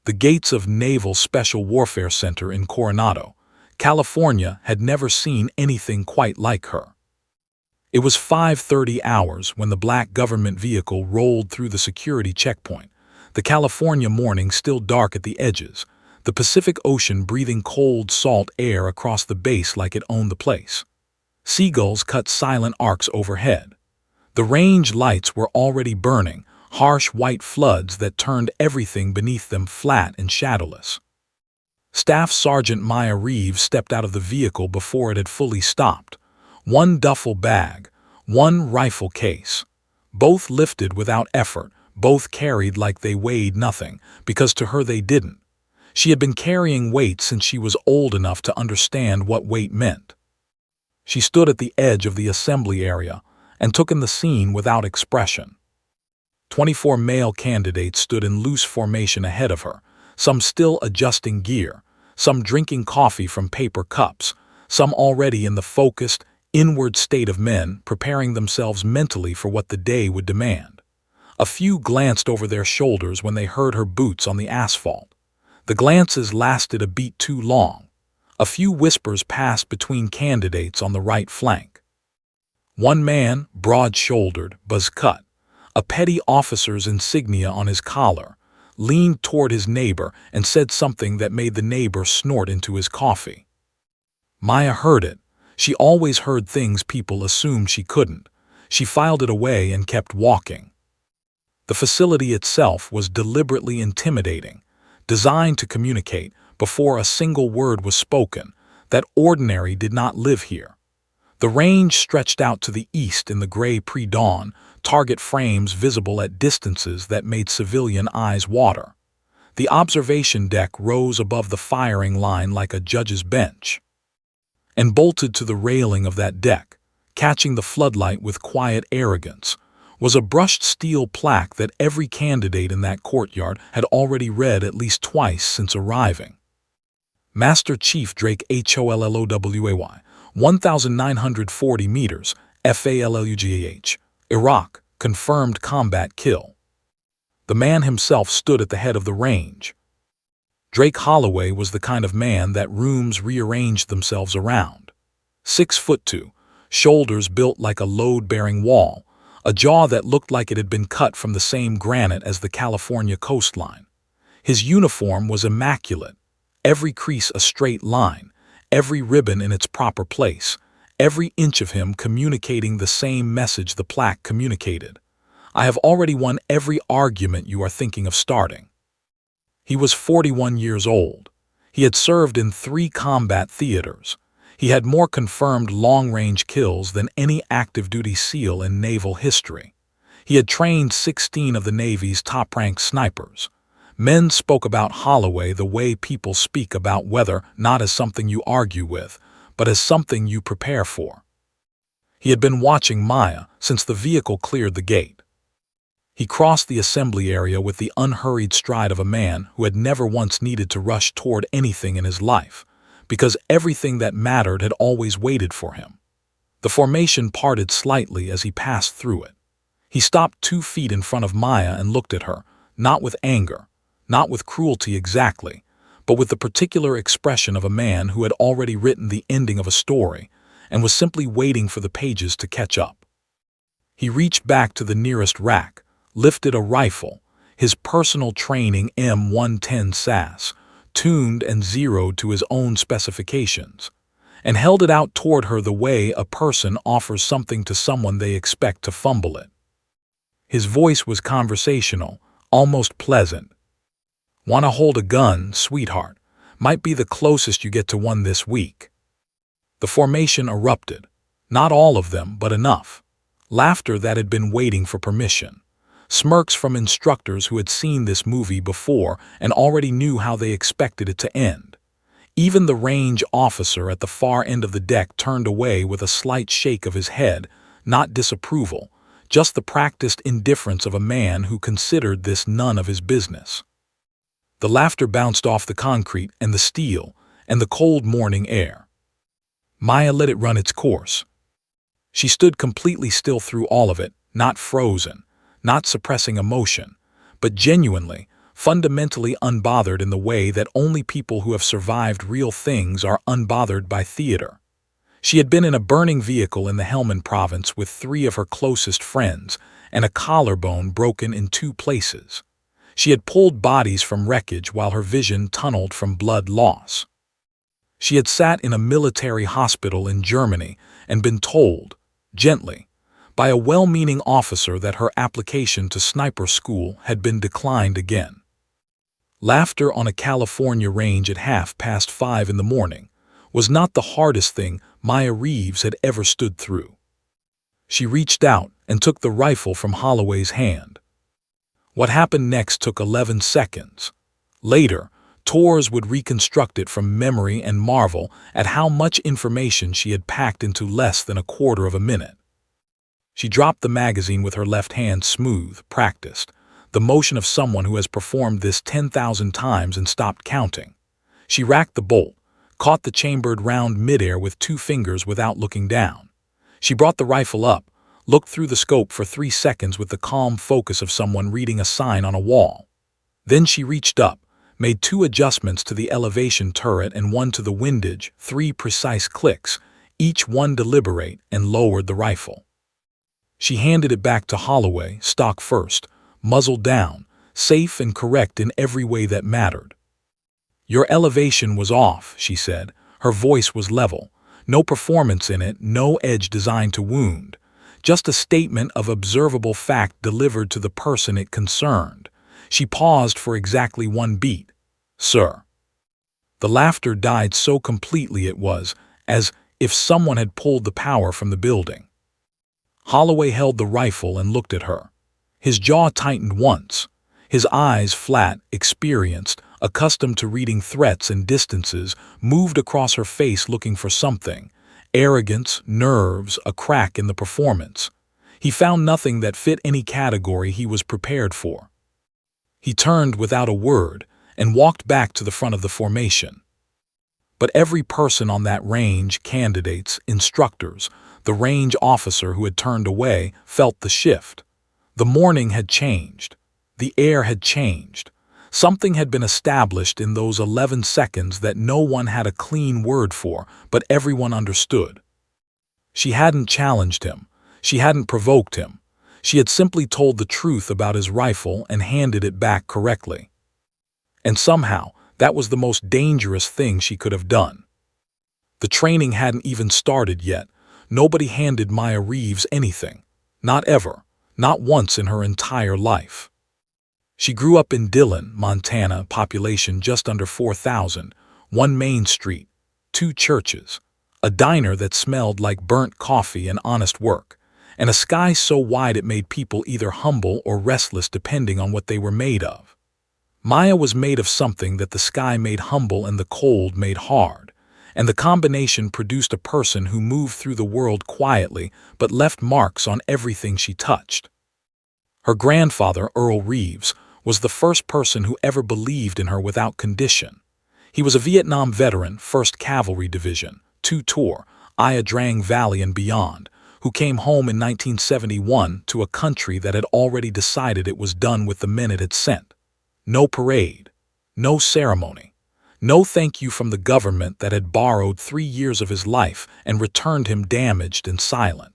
the gates of Naval Special Warfare Center in Coronado, California had never seen anything quite like her. It was 5:30 hours when the black government vehicle rolled through the security checkpoint, the California morning still dark at the edges, the Pacific Ocean breathing cold, salt air across the base like it owned the place. Seagulls cut silent arcs overhead. The range lights were already burning, harsh white floods that turned everything beneath them flat and shadowless. Staff Sergeant Maya Reeves stepped out of the vehicle before it had fully stopped. One duffel bag, one rifle case. Both lifted without effort, both carried like they weighed nothing, because to her they didn't. She had been carrying weight since she was old enough to understand what weight meant. She stood at the edge of the assembly area and took in the scene without expression. 24 male candidates stood in loose formation ahead of her, some still adjusting gear, some drinking coffee from paper cups, some already in the focused, inward state of men preparing themselves mentally for what the day would demand. A few glanced over their shoulders when they heard her boots on the asphalt. The glances lasted a beat too long. A few whispers passed between candidates on the right flank. One man, broad-shouldered, buzz-cut, a petty officer's insignia on his collar, leaned toward his neighbor and said something that made the neighbor snort into his coffee. Maya heard it. She always heard things people assumed she couldn't. She filed it away and kept walking. The facility itself was deliberately intimidating, designed to communicate, before a single word was spoken, that ordinary did not live here. The range stretched out to the east in the gray pre-dawn, target frames visible at distances that made civilian eyes water. The observation deck rose above the firing line like a judge's bench. And bolted to the railing of that deck, catching the floodlight with quiet arrogance, was a brushed steel plaque that every candidate in that courtyard had already read at least twice since arriving. Master Chief Drake HOLLOWAY, 1,940 meters, FALLUGAH, Iraq, confirmed combat kill. The man himself stood at the head of the range. Drake Holloway was the kind of man that rooms rearranged themselves around. 6'2", shoulders built like a load-bearing wall, a jaw that looked like it had been cut from the same granite as the California coastline. His uniform was immaculate, every crease a straight line, every ribbon in its proper place, every inch of him communicating the same message the plaque communicated. I have already won every argument you are thinking of starting. He was 41 years old. He had served in 3 combat theaters. He had more confirmed long-range kills than any active-duty SEAL in naval history. He had trained 16 of the Navy's top-ranked snipers. Men spoke about Holloway the way people speak about weather, not as something you argue with, but as something you prepare for. He had been watching Maya since the vehicle cleared the gate. He crossed the assembly area with the unhurried stride of a man who had never once needed to rush toward anything in his life, because everything that mattered had always waited for him. The formation parted slightly as he passed through it. He stopped 2 feet in front of Maya and looked at her, not with anger, not with cruelty exactly, but with the particular expression of a man who had already written the ending of a story and was simply waiting for the pages to catch up. He reached back to the nearest rack, lifted a rifle, his personal training M110 SAS, tuned and zeroed to his own specifications, and held it out toward her the way a person offers something to someone they expect to fumble it. His voice was conversational, almost pleasant. "Want to hold a gun, sweetheart? Might be the closest you get to one this week." The formation erupted. Not all of them, but enough. Laughter that had been waiting for permission. Smirks from instructors who had seen this movie before and already knew how they expected it to end. Even the range officer at the far end of the deck turned away with a slight shake of his head, not disapproval, just the practiced indifference of a man who considered this none of his business. The laughter bounced off the concrete and the steel and the cold morning air. Maya let it run its course. She stood completely still through all of it, not frozen, not suppressing emotion, but genuinely, fundamentally unbothered in the way that only people who have survived real things are unbothered by theater. She had been in a burning vehicle in the Helmand province with 3 of her closest friends and a collarbone broken in 2 places. She had pulled bodies from wreckage while her vision tunneled from blood loss. She had sat in a military hospital in Germany and been told, gently, by a well-meaning officer that her application to sniper school had been declined again. Laughter on a California range at 5:30 in the morning was not the hardest thing Maya Reeves had ever stood through. She reached out and took the rifle from Holloway's hand. What happened next took 11 seconds. Later, Tors would reconstruct it from memory and marvel at how much information she had packed into less than a quarter of a minute. She dropped the magazine with her left hand, smooth, practiced, the motion of someone who has performed this 10,000 times and stopped counting. She racked the bolt, caught the chambered round midair with 2 fingers without looking down. She brought the rifle up, looked through the scope for 3 seconds with the calm focus of someone reading a sign on a wall. Then she reached up, made 2 adjustments to the elevation turret and 1 to the windage, 3 precise clicks, each one deliberate, and lowered the rifle. She handed it back to Holloway, stock first, muzzle down, safe and correct in every way that mattered. "Your elevation was off," she said. Her voice was level. No performance in it, no edge designed to wound. Just a statement of observable fact delivered to the person it concerned. She paused for exactly 1 beat. "Sir." The laughter died so completely it was as if someone had pulled the power from the building. Holloway held the rifle and looked at her. His jaw tightened once. His eyes, flat, experienced, accustomed to reading threats and distances, moved across her face looking for something. Arrogance, nerves, a crack in the performance. He found nothing that fit any category he was prepared for. He turned without a word and walked back to the front of the formation. But every person on that range, candidates, instructors, the range officer who had turned away, felt the shift. The morning had changed. The air had changed. Something had been established in those 11 seconds that no one had a clean word for, but everyone understood. She hadn't challenged him. She hadn't provoked him. She had simply told the truth about his rifle and handed it back correctly. And somehow, that was the most dangerous thing she could have done. The training hadn't even started yet. Nobody handed Maya Reeves anything. Not ever. Not once in her entire life. She grew up in Dillon, Montana, population just under 4,000, 1 main street, 2 churches, a diner that smelled like burnt coffee and honest work, and a sky so wide it made people either humble or restless depending on what they were made of. Maya was made of something that the sky made humble and the cold made hard, and the combination produced a person who moved through the world quietly but left marks on everything she touched. Her grandfather, Earl Reeves, was the first person who ever believed in her without condition. He was a Vietnam veteran, 1st Cavalry Division, 2 Tour, Ia Drang Valley and beyond, who came home in 1971 to a country that had already decided it was done with the men it had sent. No parade, no ceremony, no thank you from the government that had borrowed 3 years of his life and returned him damaged and silent.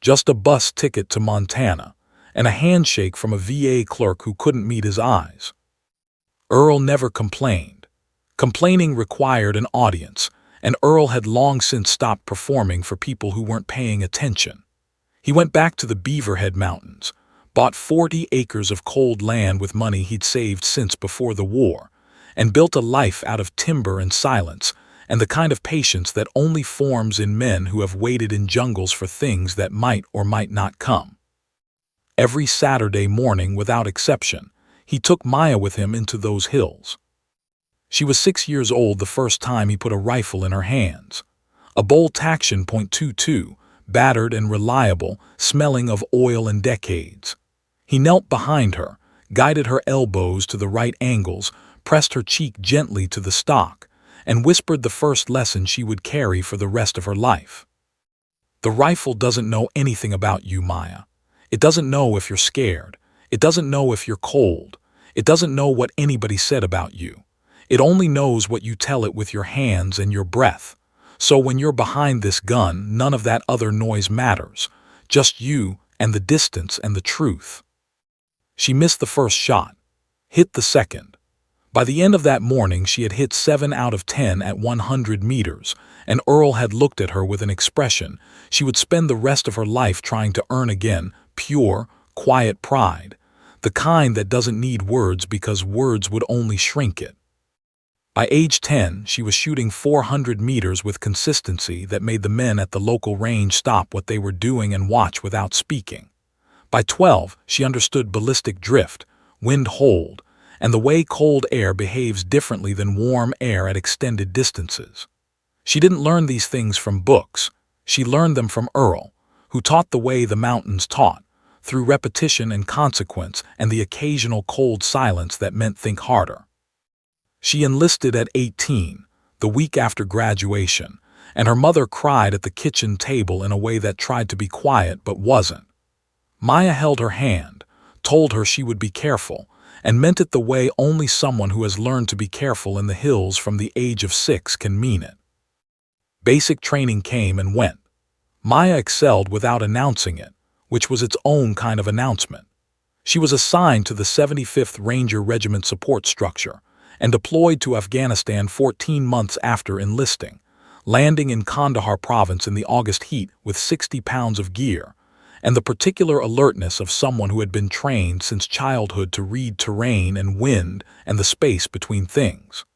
Just a bus ticket to Montana, and a handshake from a VA clerk who couldn't meet his eyes. Earl never complained. Complaining required an audience, and Earl had long since stopped performing for people who weren't paying attention. He went back to the Beaverhead Mountains, bought 40 acres of cold land with money he'd saved since before the war, and built a life out of timber and silence, and the kind of patience that only forms in men who have waited in jungles for things that might or might not come. Every Saturday morning, without exception, he took Maya with him into those hills. She was 6 years old the first time he put a rifle in her hands. A bolt action .22, battered and reliable, smelling of oil and decades. He knelt behind her, guided her elbows to the right angles, pressed her cheek gently to the stock, and whispered the first lesson she would carry for the rest of her life. "The rifle doesn't know anything about you, Maya. It doesn't know if you're scared. It doesn't know if you're cold. It doesn't know what anybody said about you. It only knows what you tell it with your hands and your breath. So when you're behind this gun, none of that other noise matters. Just you and the distance and the truth. She missed the first shot, hit the second. By the end of that morning, she had hit 7 out of 10 at 100 meters, and Earl had looked at her with an expression she would spend the rest of her life trying to earn again, pure, quiet pride, the kind that doesn't need words because words would only shrink it. By age 10, she was shooting 400 meters with consistency that made the men at the local range stop what they were doing and watch without speaking. By 12, she understood ballistic drift, wind hold, and the way cold air behaves differently than warm air at extended distances. She didn't learn these things from books. She learned them from Earl, who taught the way the mountains taught, through repetition and consequence and the occasional cold silence that meant think harder. She enlisted at 18, the week after graduation, and her mother cried at the kitchen table in a way that tried to be quiet but wasn't. Maya held her hand, told her she would be careful, and meant it the way only someone who has learned to be careful in the hills from the age of 6 can mean it. Basic training came and went. Maya excelled without announcing it, which was its own kind of announcement. She was assigned to the 75th Ranger Regiment support structure and deployed to Afghanistan 14 months after enlisting, landing in Kandahar province in the August heat with 60 pounds of gear, and the particular alertness of someone who had been trained since childhood to read terrain and wind and the space between things.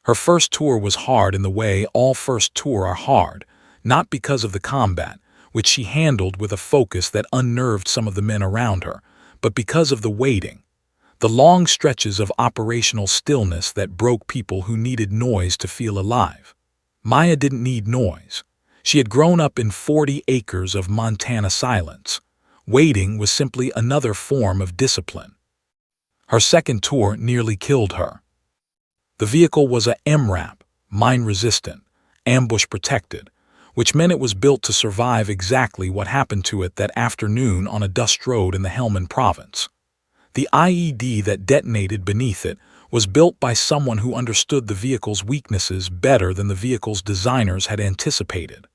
Her first tour was hard in the way all first tour are hard, not because of the combat, which she handled with a focus that unnerved some of the men around her, but because of the waiting, the long stretches of operational stillness that broke people who needed noise to feel alive. Maya didn't need noise. She had grown up in 40 acres of Montana silence. Waiting was simply another form of discipline. Her second tour nearly killed her. The vehicle was a MRAP, mine-resistant, ambush-protected, which meant it was built to survive exactly what happened to it that afternoon on a dust road in the Helmand province. The IED that detonated beneath it was built by someone who understood the vehicle's weaknesses better than the vehicle's designers had anticipated.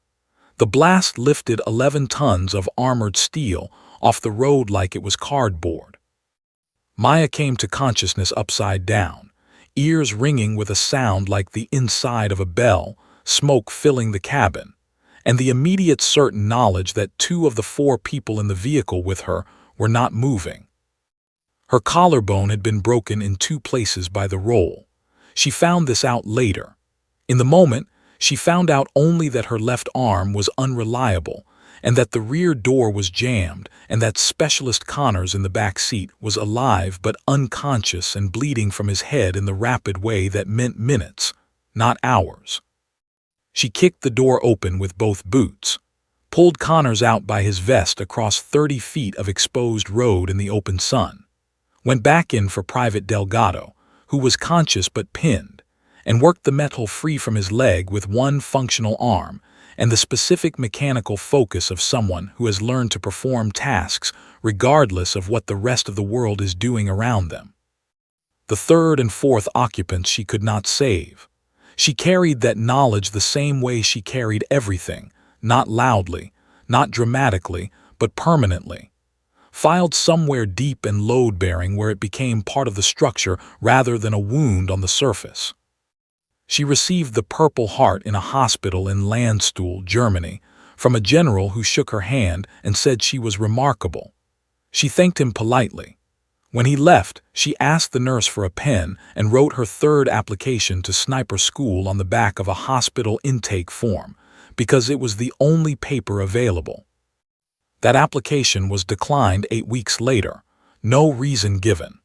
The blast lifted 11 tons of armored steel off the road like it was cardboard. Maya came to consciousness upside down, ears ringing with a sound like the inside of a bell, smoke filling the cabin, and the immediate certain knowledge that 2 of the 4 people in the vehicle with her were not moving. Her collarbone had been broken in 2 places by the roll. She found this out later. In the moment, she found out only that her left arm was unreliable and that the rear door was jammed and that Specialist Connors in the back seat was alive but unconscious and bleeding from his head in the rapid way that meant minutes, not hours. She kicked the door open with both boots, pulled Connors out by his vest across 30 feet of exposed road in the open sun, went back in for Private Delgado, who was conscious but pinned, and worked the metal free from his leg with one functional arm and the specific mechanical focus of someone who has learned to perform tasks regardless of what the rest of the world is doing around them. The third and fourth occupants she could not save. She carried that knowledge the same way she carried everything, not loudly, not dramatically, but permanently. Filed somewhere deep and load-bearing where it became part of the structure rather than a wound on the surface. She received the Purple Heart in a hospital in Landstuhl, Germany, from a general who shook her hand and said she was remarkable. She thanked him politely. When he left, she asked the nurse for a pen and wrote her 3rd application to sniper school on the back of a hospital intake form, because it was the only paper available. That application was declined 8 weeks later, no reason given.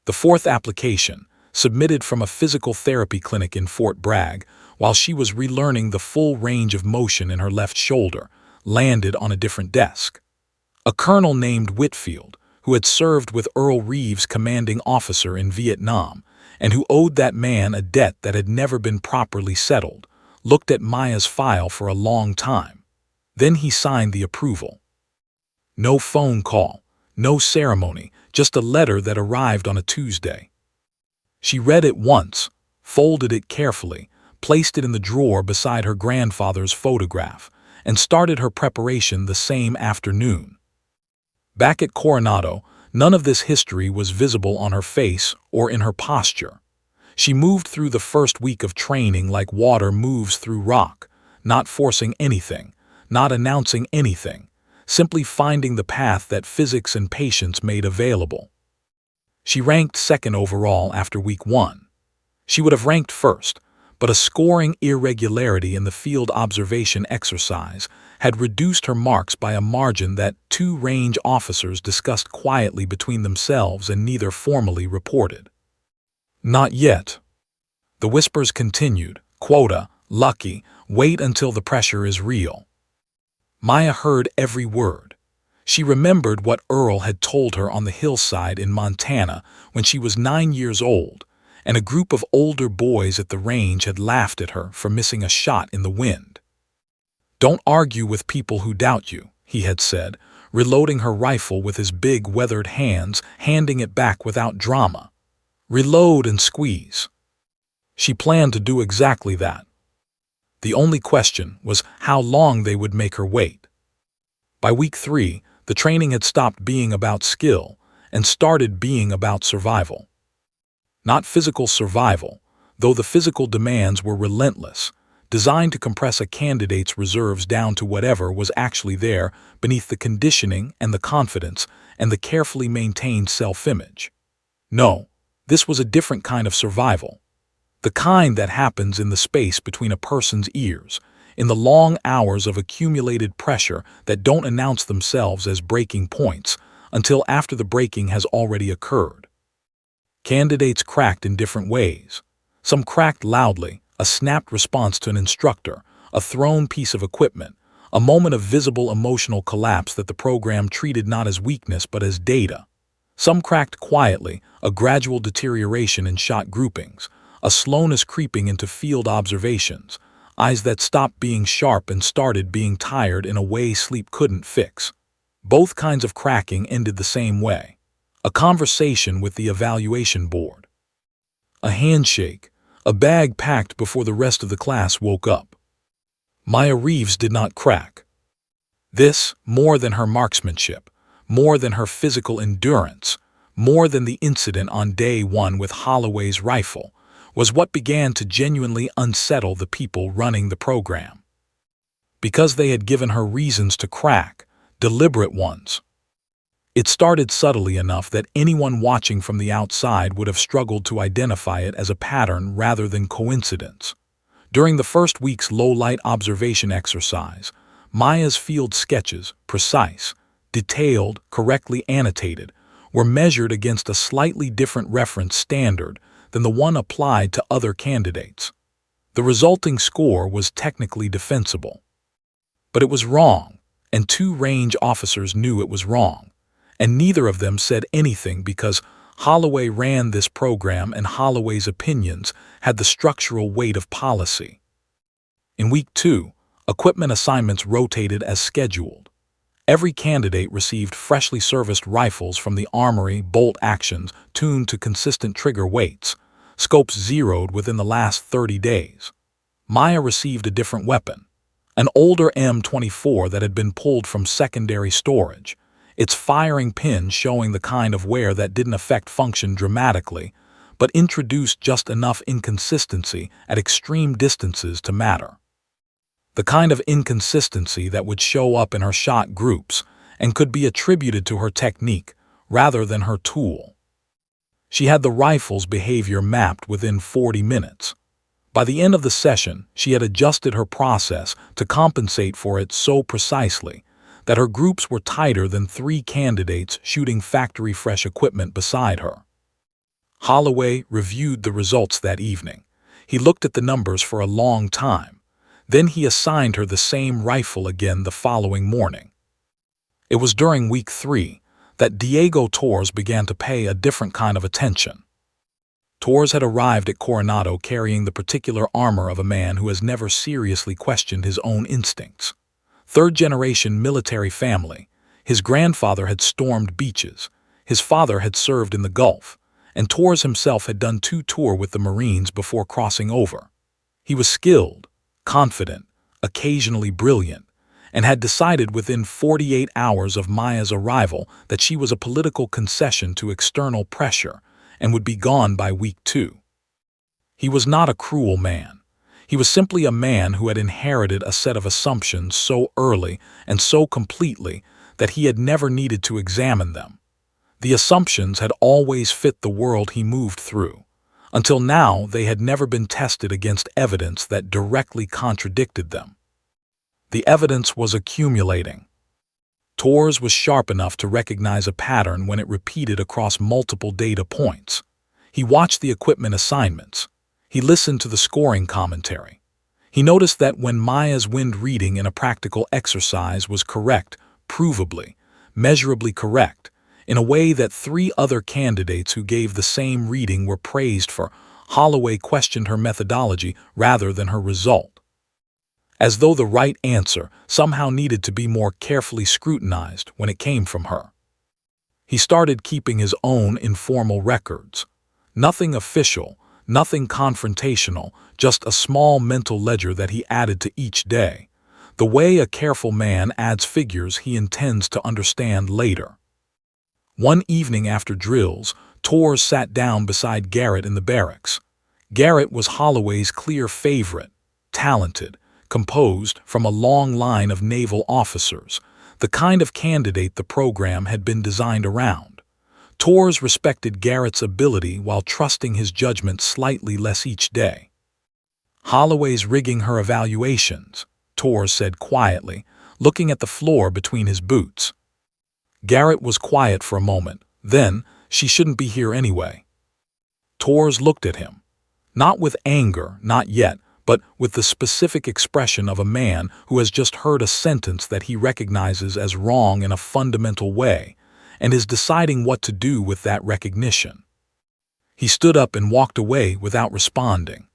The 4th application, submitted from a physical therapy clinic in Fort Bragg while she was relearning the full range of motion in her left shoulder, landed on a different desk. A colonel named Whitfield, who had served with Earl Reeves' commanding officer in Vietnam, and who owed that man a debt that had never been properly settled, looked at Maya's file for a long time. Then he signed the approval. No phone call, No ceremony, just a letter that arrived on a Tuesday. She read it once, folded it carefully, placed it in the drawer beside her grandfather's photograph, and started her preparation the same afternoon. Back at Coronado, none of this history was visible on her face or in her posture. She moved through the first week of training like water moves through rock, not forcing anything, not announcing anything, simply finding the path that physics and patience made available. She ranked second overall after week 1. She would have ranked first, but a scoring irregularity in the field observation exercise had reduced her marks by a margin that 2 range officers discussed quietly between themselves and neither formally reported. Not yet. The whispers continued, quota, lucky, wait until the pressure is real. Maya heard every word. She remembered what Earl had told her on the hillside in Montana when she was 9 years old, and a group of older boys at the range had laughed at her for missing a shot in the wind. Don't argue with people who doubt you, he had said, reloading her rifle with his big weathered hands, handing it back without drama. Reload and squeeze. She planned to do exactly that. The only question was how long they would make her wait. By week 3, the training had stopped being about skill and started being about survival. Not physical survival, though the physical demands were relentless, designed to compress a candidate's reserves down to whatever was actually there beneath the conditioning and the confidence and the carefully maintained self-image. No, this was a different kind of survival. The kind that happens in the space between a person's ears, in the long hours of accumulated pressure that don't announce themselves as breaking points until after the breaking has already occurred. Candidates cracked in different ways. Some cracked loudly, a snapped response to an instructor, a thrown piece of equipment, a moment of visible emotional collapse that the program treated not as weakness but as data. Some cracked quietly, a gradual deterioration in shot groupings, a slowness creeping into field observations, eyes that stopped being sharp and started being tired in a way sleep couldn't fix. Both kinds of cracking ended the same way. A conversation with the evaluation board. A handshake, a bag packed before the rest of the class woke up. Maya Reeves did not crack. This, more than her marksmanship, more than her physical endurance, more than the incident on day 1 with Holloway's rifle, was what began to genuinely unsettle the people running the program. Because they had given her reasons to crack, deliberate ones. It started subtly enough that anyone watching from the outside would have struggled to identify it as a pattern rather than coincidence. During the first week's low-light observation exercise, Maya's field sketches, precise, detailed, correctly annotated, were measured against a slightly different reference standard than the one applied to other candidates. The resulting score was technically defensible. But it was wrong, and 2 range officers knew it was wrong, and neither of them said anything because Holloway ran this program and Holloway's opinions had the structural weight of policy. In week 2, equipment assignments rotated as scheduled. Every candidate received freshly serviced rifles from the armory, bolt actions tuned to consistent trigger weights, scopes zeroed within the last 30 days. Maya received a different weapon, an older M24 that had been pulled from secondary storage, its firing pin showing the kind of wear that didn't affect function dramatically, but introduced just enough inconsistency at extreme distances to matter. The kind of inconsistency that would show up in her shot groups and could be attributed to her technique rather than her tool. She had the rifle's behavior mapped within 40 minutes. By the end of the session, she had adjusted her process to compensate for it so precisely that her groups were tighter than 3 candidates shooting factory-fresh equipment beside her. Holloway reviewed the results that evening. He looked at the numbers for a long time. Then he assigned her the same rifle again the following morning. It was during week 3 that Diego Torres began to pay a different kind of attention. Torres had arrived at Coronado carrying the particular armor of a man who has never seriously questioned his own instincts. 3rd-generation military family, His grandfather had stormed beaches, his father had served in the Gulf, and Torres himself had done 2 tours with the Marines before crossing over. He was skilled, confident, occasionally brilliant, and had decided within 48 hours of Maya's arrival that she was a political concession to external pressure and would be gone by week 2. He was not a cruel man. He was simply a man who had inherited a set of assumptions so early and so completely that he had never needed to examine them. The assumptions had always fit the world he moved through. Until now, they had never been tested against evidence that directly contradicted them. The evidence was accumulating. Torres was sharp enough to recognize a pattern when it repeated across multiple data points. He watched the equipment assignments. He listened to the scoring commentary. He noticed that when Maya's wind reading in a practical exercise was correct, provably, measurably correct, in a way that 3 other candidates who gave the same reading were praised for, Holloway questioned her methodology rather than her result. As though the right answer somehow needed to be more carefully scrutinized when it came from her. He started keeping his own informal records. Nothing official, nothing confrontational, just a small mental ledger that he added to each day, the way a careful man adds figures he intends to understand later. One evening after drills, Torres sat down beside Garrett in the barracks. Garrett was Holloway's clear favorite, talented, composed from a long line of naval officers, the kind of candidate the program had been designed around. Torres respected Garrett's ability while trusting his judgment slightly less each day. "Holloway's rigging her evaluations," Torres said quietly, looking at the floor between his boots. Garrett was quiet for a moment. Then, "She shouldn't be here anyway." Torres looked at him. Not with anger, not yet, but with the specific expression of a man who has just heard a sentence that he recognizes as wrong in a fundamental way, and is deciding what to do with that recognition. He stood up and walked away without responding.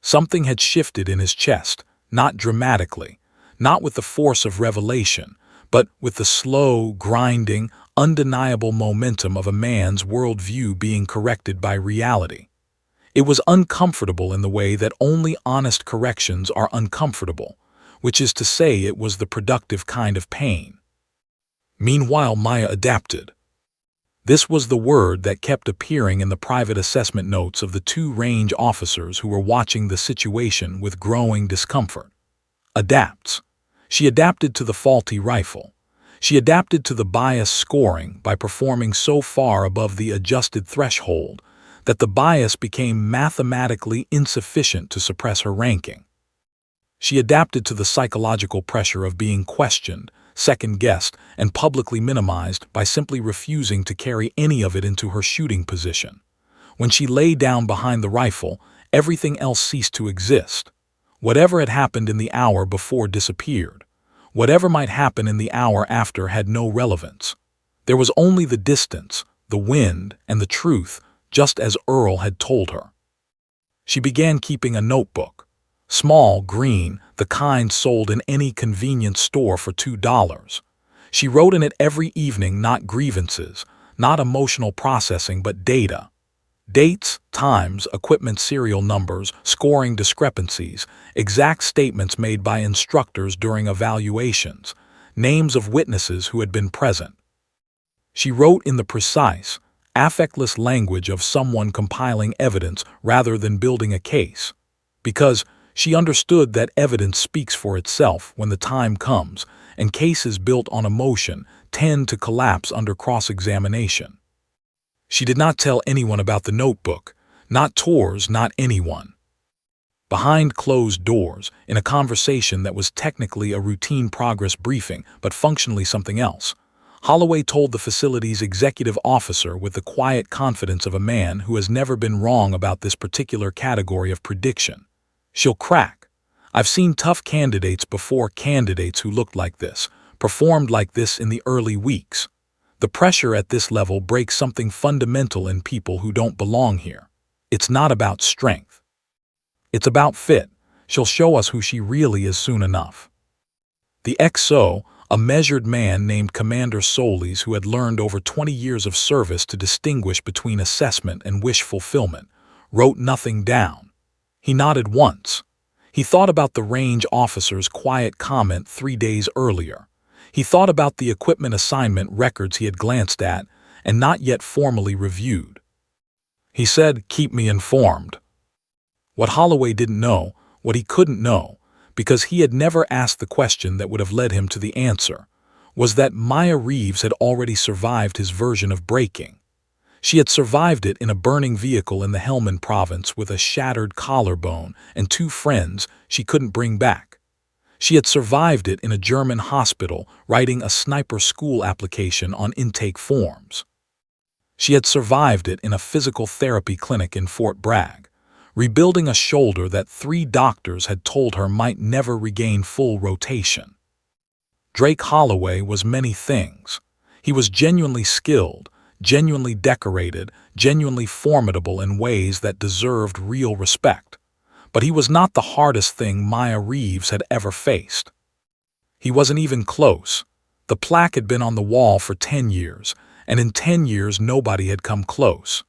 Something had shifted in his chest, not dramatically, not with the force of revelation, but with the slow, grinding, undeniable momentum of a man's worldview being corrected by reality. It was uncomfortable in the way that only honest corrections are uncomfortable, which is to say it was the productive kind of pain. Meanwhile, Maya adapted. This was the word that kept appearing in the private assessment notes of the 2 range officers who were watching the situation with growing discomfort. Adapts. She adapted to the faulty rifle. She adapted to the bias scoring by performing so far above the adjusted threshold that the bias became mathematically insufficient to suppress her ranking. She adapted to the psychological pressure of being questioned, second-guessed, and publicly minimized by simply refusing to carry any of it into her shooting position. When she lay down behind the rifle, everything else ceased to exist. Whatever had happened in the hour before disappeared. Whatever might happen in the hour after had no relevance. There was only the distance, the wind, and the truth, just as Earl had told her. She began keeping a notebook. Small, green, the kind sold in any convenience store for $2. She wrote in it every evening not grievances, not emotional processing, but data. Dates, times, equipment serial numbers, scoring discrepancies, exact statements made by instructors during evaluations, names of witnesses who had been present. She wrote in the precise, affectless language of someone compiling evidence rather than building a case, because she understood that evidence speaks for itself when the time comes, and cases built on emotion tend to collapse under cross-examination. She did not tell anyone about the notebook, not Torres, not anyone. Behind closed doors, in a conversation that was technically a routine progress briefing but functionally something else, Holloway told the facility's executive officer with the quiet confidence of a man who has never been wrong about this particular category of prediction. "She'll crack. I've seen tough candidates before, candidates who looked like this, performed like this in the early weeks. The pressure at this level breaks something fundamental in people who don't belong here. It's not about strength. It's about fit. She'll show us who she really is soon enough." The XO, A measured man named Commander Solis, who had learned over 20 years of service to distinguish between assessment and wish fulfillment, wrote nothing down. He nodded once. He thought about the range officer's quiet comment 3 days earlier. He thought about the equipment assignment records he had glanced at and not yet formally reviewed. He said, "Keep me informed." What Holloway didn't know, what he couldn't know, because he had never asked the question that would have led him to the answer, was that Maya Reeves had already survived his version of breaking. She had survived it in a burning vehicle in the Helmand province with a shattered collarbone and 2 friends she couldn't bring back. She had survived it in a German hospital writing a sniper school application on intake forms. She had survived it in a physical therapy clinic in Fort Bragg, rebuilding a shoulder that 3 doctors had told her might never regain full rotation. Drake Holloway was many things. He was genuinely skilled, genuinely decorated, genuinely formidable in ways that deserved real respect. But he was not the hardest thing Maya Reeves had ever faced. He wasn't even close. The plaque had been on the wall for 10 years, and in 10 years nobody had come close.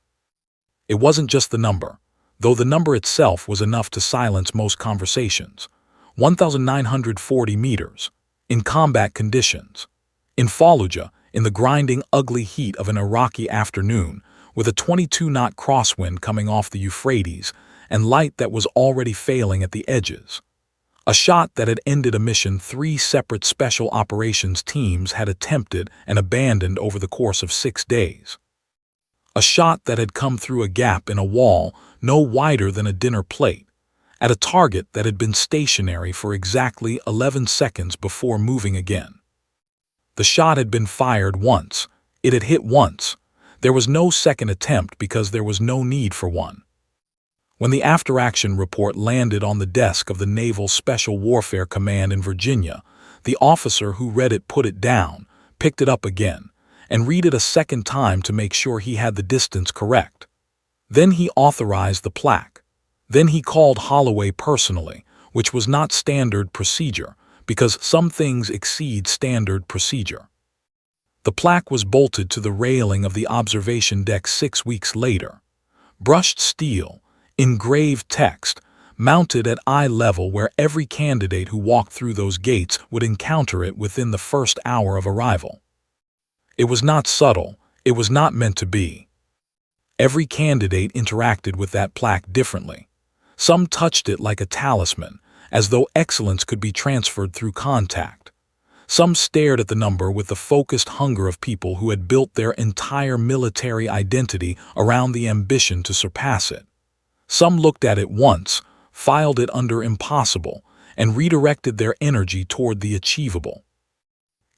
It wasn't just the number, though the number itself was enough to silence most conversations. 1,940 meters, in combat conditions. In Fallujah, in the grinding, ugly heat of an Iraqi afternoon, with a 22-knot crosswind coming off the Euphrates and light that was already failing at the edges. A shot that had ended a mission 3 separate special operations teams had attempted and abandoned over the course of 6 days. A shot that had come through a gap in a wall no wider than a dinner plate, at a target that had been stationary for exactly 11 seconds before moving again. The shot had been fired once. It had hit once. There was no second attempt because there was no need for one. When the after-action report landed on the desk of the Naval Special Warfare Command in Virginia, the officer who read it put it down, picked it up again, and read it a second time to make sure he had the distance correct. Then he authorized the plaque. Then he called Holloway personally, which was not standard procedure, because some things exceed standard procedure. The plaque was bolted to the railing of the observation deck 6 weeks later. Brushed steel, engraved text, mounted at eye level where every candidate who walked through those gates would encounter it within the first hour of arrival. It was not subtle. It was not meant to be. Every candidate interacted with that plaque differently. Some touched it like a talisman, as though excellence could be transferred through contact. Some stared at the number with the focused hunger of people who had built their entire military identity around the ambition to surpass it. Some looked at it once, filed it under impossible, and redirected their energy toward the achievable.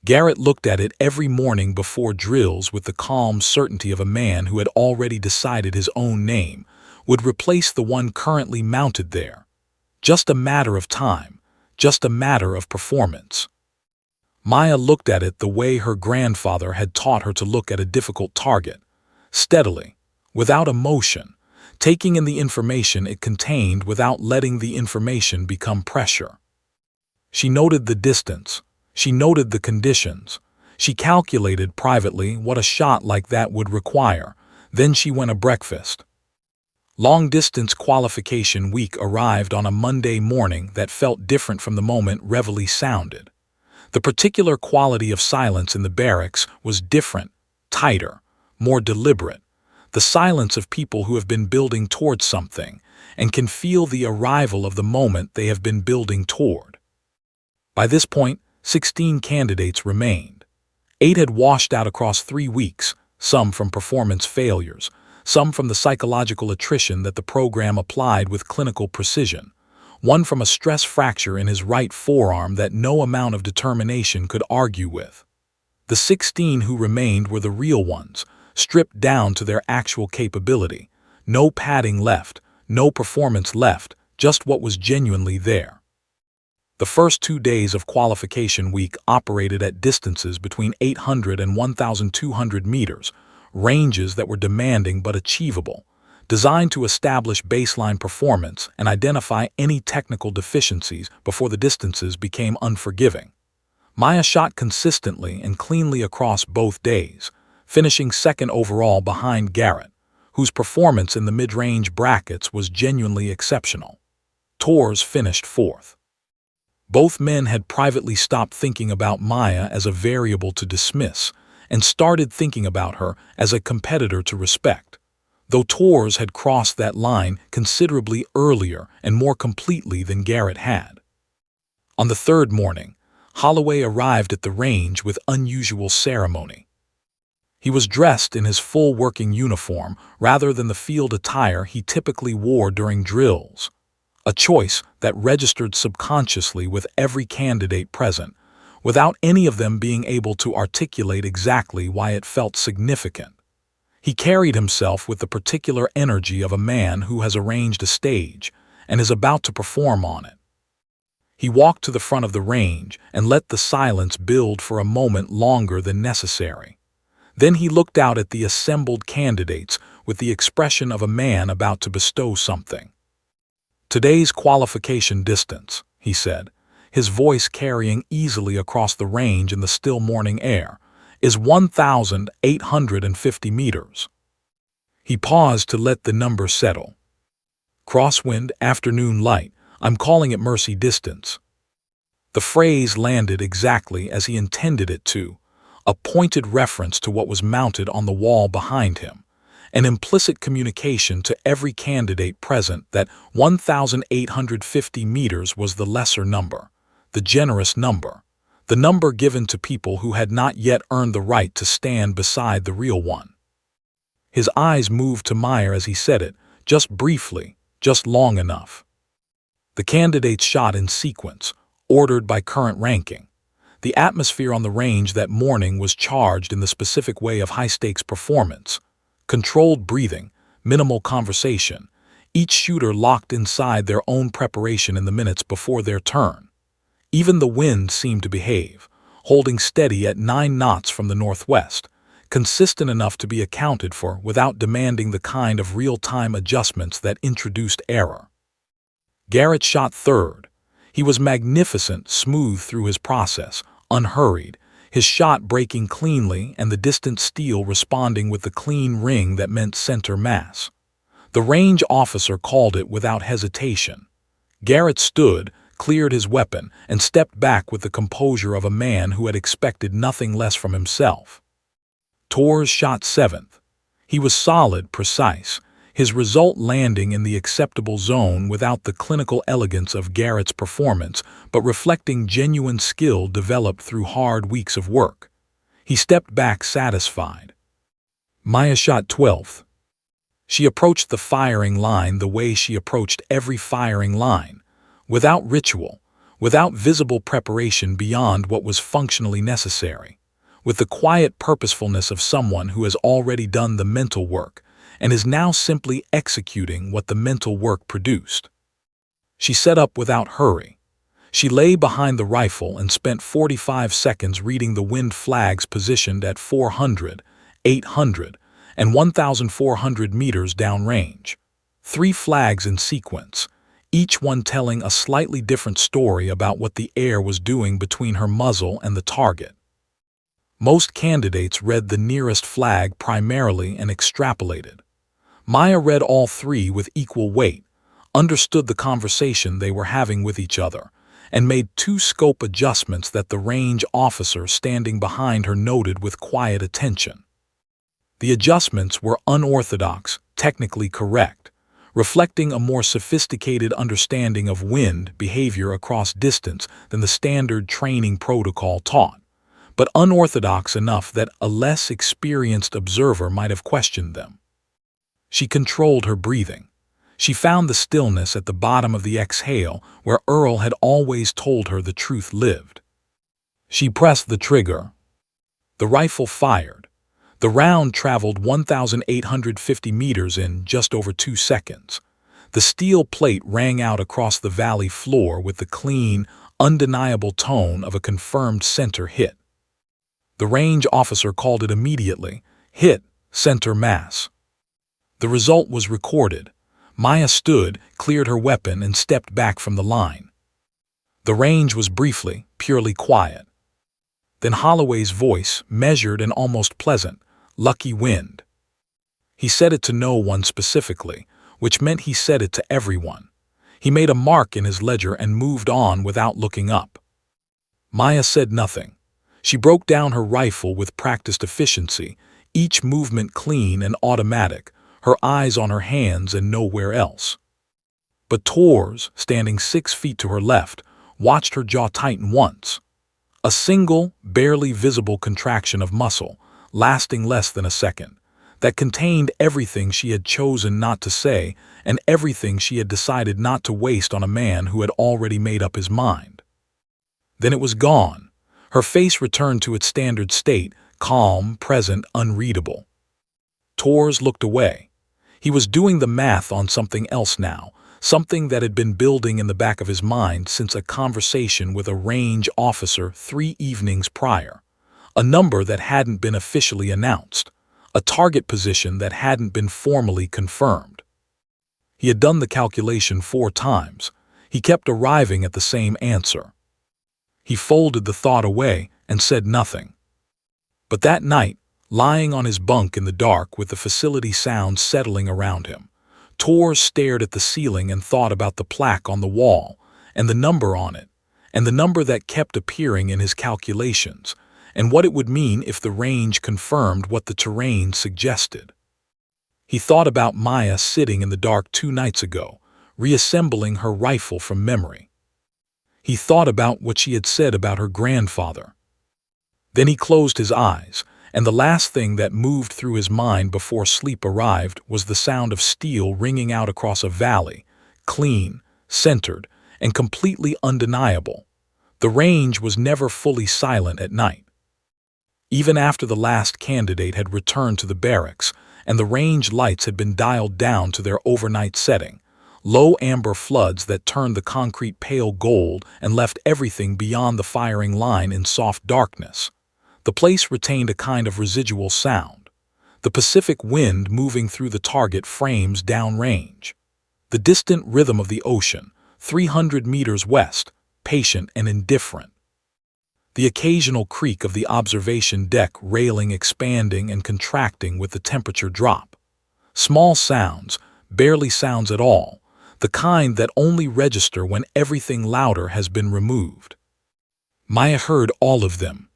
Garrett looked at it every morning before drills with the calm certainty of a man who had already decided his own name would replace the one currently mounted there. Just a matter of time, just a matter of performance. Maya looked at it the way her grandfather had taught her to look at a difficult target, steadily, without emotion, taking in the information it contained without letting the information become pressure. She noted the distance. She noted the conditions. She calculated privately what a shot like that would require. Then she went a breakfast. Long-distance qualification week arrived on a Monday morning that felt different from the moment reveille sounded. The particular quality of silence in the barracks was different, tighter, more deliberate. The silence of people who have been building towards something and can feel the arrival of the moment they have been building toward. By this point, 16 candidates remained. 8 had washed out across 3 weeks, some from performance failures, some from the psychological attrition that the program applied with clinical precision, one from a stress fracture in his right forearm that no amount of determination could argue with. The 16 who remained were the real ones, stripped down to their actual capability. No padding left, no performance left, just what was genuinely there. The first 2 days of qualification week operated at distances between 800 and 1,200 meters, ranges that were demanding but achievable, designed to establish baseline performance and identify any technical deficiencies before the distances became unforgiving. Maya shot consistently and cleanly across both days, finishing second overall behind Garrett, whose performance in the mid-range brackets was genuinely exceptional. Tors finished fourth. Both men had privately stopped thinking about Maya as a variable to dismiss and started thinking about her as a competitor to respect, though Tors had crossed that line considerably earlier and more completely than Garrett had. On the third morning, Holloway arrived at the range with unusual ceremony. He was dressed in his full working uniform rather than the field attire he typically wore during drills, a choice that registered subconsciously with every candidate present, without any of them being able to articulate exactly why it felt significant. He carried himself with the particular energy of a man who has arranged a stage and is about to perform on it. He walked to the front of the range and let the silence build for a moment longer than necessary. Then he looked out at the assembled candidates with the expression of a man about to bestow something. "Today's qualification distance," he said, his voice carrying easily across the range in the still morning air, "is 1,850 meters." He paused to let the number settle. "Crosswind, afternoon light, I'm calling it mercy distance." The phrase landed exactly as he intended it to, a pointed reference to what was mounted on the wall behind him, an implicit communication to every candidate present that 1,850 meters was the lesser number, the generous number, the number given to people who had not yet earned the right to stand beside the real one. His eyes moved to Meyer as he said it, just briefly, just long enough. The candidates shot in sequence, ordered by current ranking. The atmosphere on the range that morning was charged in the specific way of high-stakes performance. Controlled breathing, minimal conversation, each shooter locked inside their own preparation in the minutes before their turn. Even the wind seemed to behave, holding steady at 9 knots from the northwest, consistent enough to be accounted for without demanding the kind of real-time adjustments that introduced error. Garrett shot third. He was magnificent, smooth through his process, unhurried, his shot breaking cleanly and the distant steel responding with the clean ring that meant center mass. The range officer called it without hesitation. Garrett stood, cleared his weapon, and stepped back with the composure of a man who had expected nothing less from himself. Tors shot seventh. He was solid, precise, his result landing in the acceptable zone without the clinical elegance of Garrett's performance, but reflecting genuine skill developed through hard weeks of work. He stepped back satisfied. Maya shot 12th. She approached the firing line the way she approached every firing line, without ritual, without visible preparation beyond what was functionally necessary, with the quiet purposefulness of someone who has already done the mental work and is now simply executing what the mental work produced. She set up without hurry. She lay behind the rifle and spent 45 seconds reading the wind flags positioned at 400, 800, and 1,400 meters downrange. 3 flags in sequence, each one telling a slightly different story about what the air was doing between her muzzle and the target. Most candidates read the nearest flag primarily and extrapolated. Maya read all 3 with equal weight, understood the conversation they were having with each other, and made 2 scope adjustments that the range officer standing behind her noted with quiet attention. The adjustments were unorthodox, technically correct, reflecting a more sophisticated understanding of wind behavior across distance than the standard training protocol taught, but unorthodox enough that a less experienced observer might have questioned them. She controlled her breathing. She found the stillness at the bottom of the exhale where Earl had always told her the truth lived. She pressed the trigger. The rifle fired. The round traveled 1,850 meters in just over 2 seconds. The steel plate rang out across the valley floor with the clean, undeniable tone of a confirmed center hit. The range officer called it immediately, hit, center mass. The result was recorded. Maya stood, cleared her weapon, and stepped back from the line. The range was briefly, purely quiet. Then Holloway's voice, measured and almost pleasant, "Lucky wind." He said it to no one specifically, which meant he said it to everyone. He made a mark in his ledger and moved on without looking up. Maya said nothing. She broke down her rifle with practiced efficiency, each movement clean and automatic, her eyes on her hands and nowhere else. But Tors, standing 6 feet to her left, watched her jaw tighten once. A single, barely visible contraction of muscle, lasting less than a second, that contained everything she had chosen not to say and everything she had decided not to waste on a man who had already made up his mind. Then it was gone. Her face returned to its standard state, calm, present, unreadable. Tors looked away. He was doing the math on something else now, something that had been building in the back of his mind since a conversation with a range officer 3 evenings prior. A number that hadn't been officially announced. A target position that hadn't been formally confirmed. He had done the calculation 4 times. He kept arriving at the same answer. He folded the thought away and said nothing. But that night, lying on his bunk in the dark with the facility sounds settling around him, Tors stared at the ceiling and thought about the plaque on the wall, and the number on it, and the number that kept appearing in his calculations, and what it would mean if the range confirmed what the terrain suggested. He thought about Maya sitting in the dark 2 nights ago, reassembling her rifle from memory. He thought about what she had said about her grandfather. Then he closed his eyes, and the last thing that moved through his mind before sleep arrived was the sound of steel ringing out across a valley, clean, centered, and completely undeniable. The range was never fully silent at night. Even after the last candidate had returned to the barracks and the range lights had been dialed down to their overnight setting, low amber floods that turned the concrete pale gold and left everything beyond the firing line in soft darkness, the place retained a kind of residual sound, the Pacific wind moving through the target frames downrange, the distant rhythm of the ocean, 300 meters west, patient and indifferent, the occasional creak of the observation deck railing expanding and contracting with the temperature drop. Small sounds, barely sounds at all, the kind that only register when everything louder has been removed. Maya heard all of them.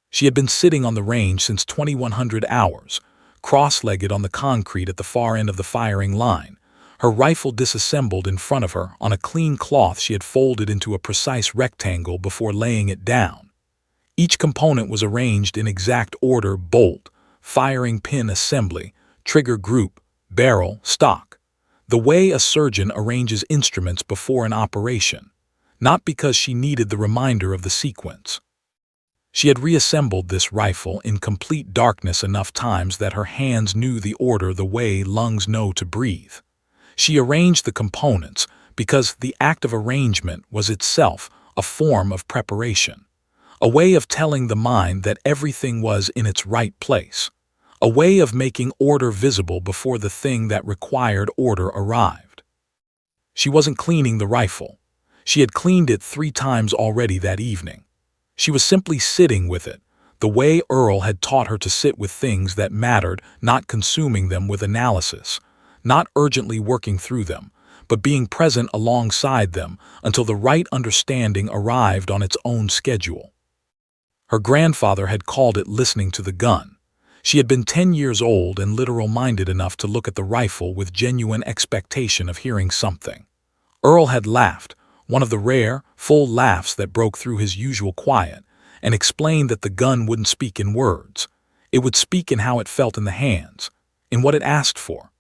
She had been sitting on the range since 2100 hours, cross-legged on the concrete at the far end of the firing line, her rifle disassembled in front of her on a clean cloth she had folded into a precise rectangle before laying it down. Each component was arranged in exact order: bolt, firing pin assembly, trigger group, barrel, stock. The way a surgeon arranges instruments before an operation, not because she needed the reminder of the sequence. She had reassembled this rifle in complete darkness enough times that her hands knew the order the way lungs know to breathe. She arranged the components because the act of arrangement was itself a form of preparation, a way of telling the mind that everything was in its right place, a way of making order visible before the thing that required order arrived. She wasn't cleaning the rifle. She had cleaned it 3 times already that evening. She was simply sitting with it, the way Earl had taught her to sit with things that mattered, not consuming them with analysis, not urgently working through them, but being present alongside them until the right understanding arrived on its own schedule. Her grandfather had called it listening to the gun. She had been 10 years old and literal-minded enough to look at the rifle with genuine expectation of hearing something. Earl had laughed, one of the rare, full laughs that broke through his usual quiet, and explained that the gun wouldn't speak in words. It would speak in how it felt in the hands, in what it asked for,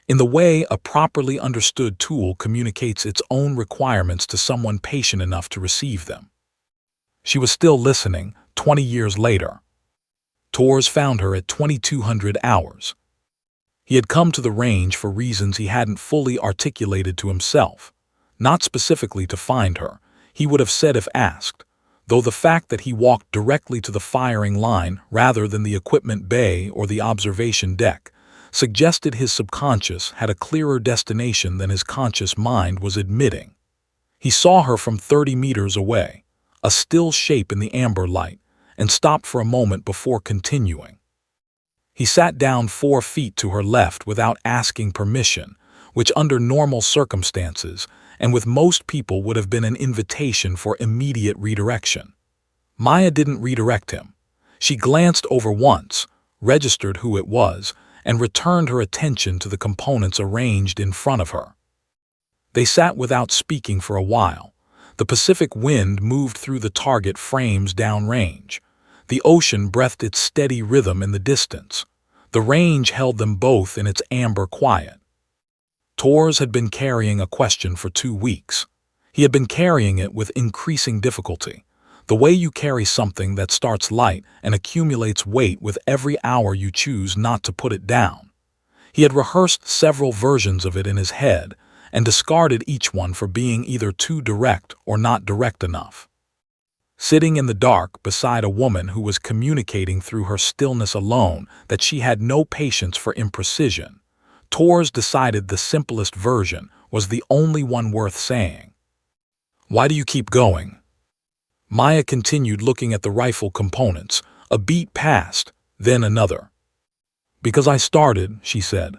in the way a properly understood tool communicates its own requirements to someone patient enough to receive them. She was still listening, 20 years later. Tors found her at 2200 hours. He had come to the range for reasons he hadn't fully articulated to himself. Not specifically to find her, he would have said if asked, though the fact that he walked directly to the firing line rather than the equipment bay or the observation deck suggested his subconscious had a clearer destination than his conscious mind was admitting. He saw her from 30 meters away, a still shape in the amber light, and stopped for a moment before continuing. He sat down 4 feet to her left without asking permission, which under normal circumstances and with most people would have been an invitation for immediate redirection. Maya didn't redirect him. She glanced over once, registered who it was, and returned her attention to the components arranged in front of her. They sat without speaking for a while. The Pacific wind moved through the target frames downrange. The ocean breathed its steady rhythm in the distance. The range held them both in its amber quiet. Torres had been carrying a question for 2 weeks. He had been carrying it with increasing difficulty. The way you carry something that starts light and accumulates weight with every hour you choose not to put it down. He had rehearsed several versions of it in his head and discarded each one for being either too direct or not direct enough. Sitting in the dark beside a woman who was communicating through her stillness alone that she had no patience for imprecision, Torres decided the simplest version was the only one worth saying. "Why do you keep going?" Maya continued looking at the rifle components. A beat passed, then another. "Because I started," she said.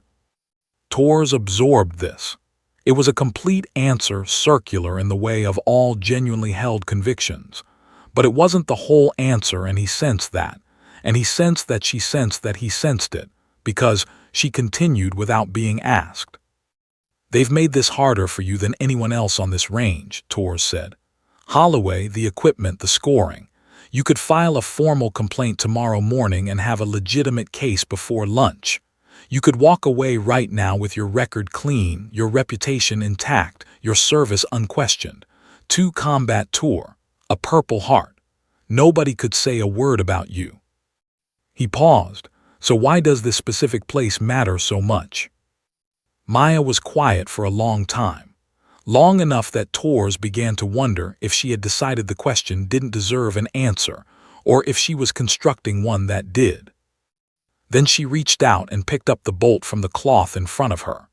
Torres absorbed this. It was a complete answer, circular in the way of all genuinely held convictions. But it wasn't the whole answer, and he sensed that. And he sensed that she sensed that he sensed it, because she continued without being asked. "They've made this harder for you than anyone else on this range," Torres said. "Holloway, the equipment, the scoring. You could file a formal complaint tomorrow morning and have a legitimate case before lunch. You could walk away right now with your record clean, your reputation intact, your service unquestioned. 2 combat tour, a Purple Heart. Nobody could say a word about you." He paused. "So why does this specific place matter so much?" Maya was quiet for a long time. Long enough that Torres began to wonder if she had decided the question didn't deserve an answer, or if she was constructing one that did. Then she reached out and picked up the bolt from the cloth in front of her.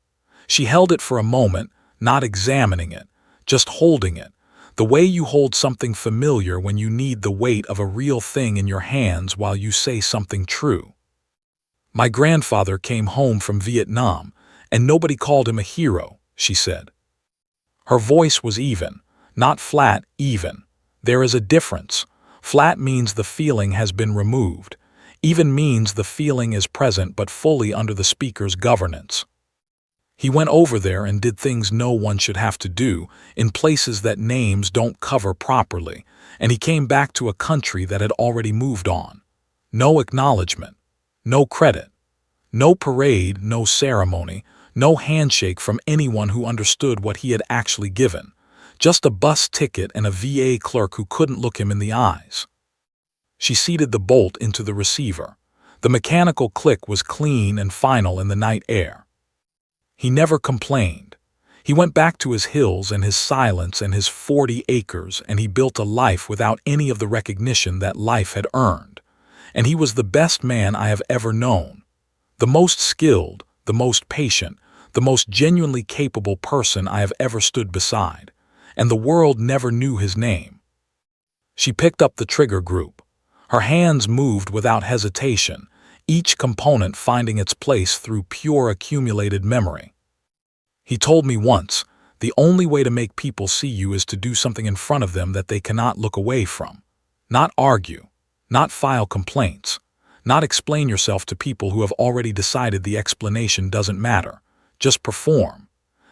She held it for a moment, not examining it, just holding it, the way you hold something familiar when you need the weight of a real thing in your hands while you say something true. "My grandfather came home from Vietnam, and nobody called him a hero," she said. Her voice was even, not flat, even. There is a difference. Flat means the feeling has been removed. Even means the feeling is present but fully under the speaker's governance. "He went over there and did things no one should have to do, in places that names don't cover properly, and he came back to a country that had already moved on. No acknowledgement, no credit, no parade, no ceremony, no handshake from anyone who understood what he had actually given. Just a bus ticket and a VA clerk who couldn't look him in the eyes." She seated the bolt into the receiver. The mechanical click was clean and final in the night air. He never complained. He went back to his hills and his silence and his 40 acres, and he built a life without any of the recognition that life had earned. And he was the best man I have ever known. The most skilled, the most patient, the most genuinely capable person I have ever stood beside, and the world never knew his name. She picked up the trigger group. Her hands moved without hesitation, each component finding its place through pure accumulated memory. "He told me once, the only way to make people see you is to do something in front of them that they cannot look away from. Not argue, not file complaints, not explain yourself to people who have already decided the explanation doesn't matter. Just perform.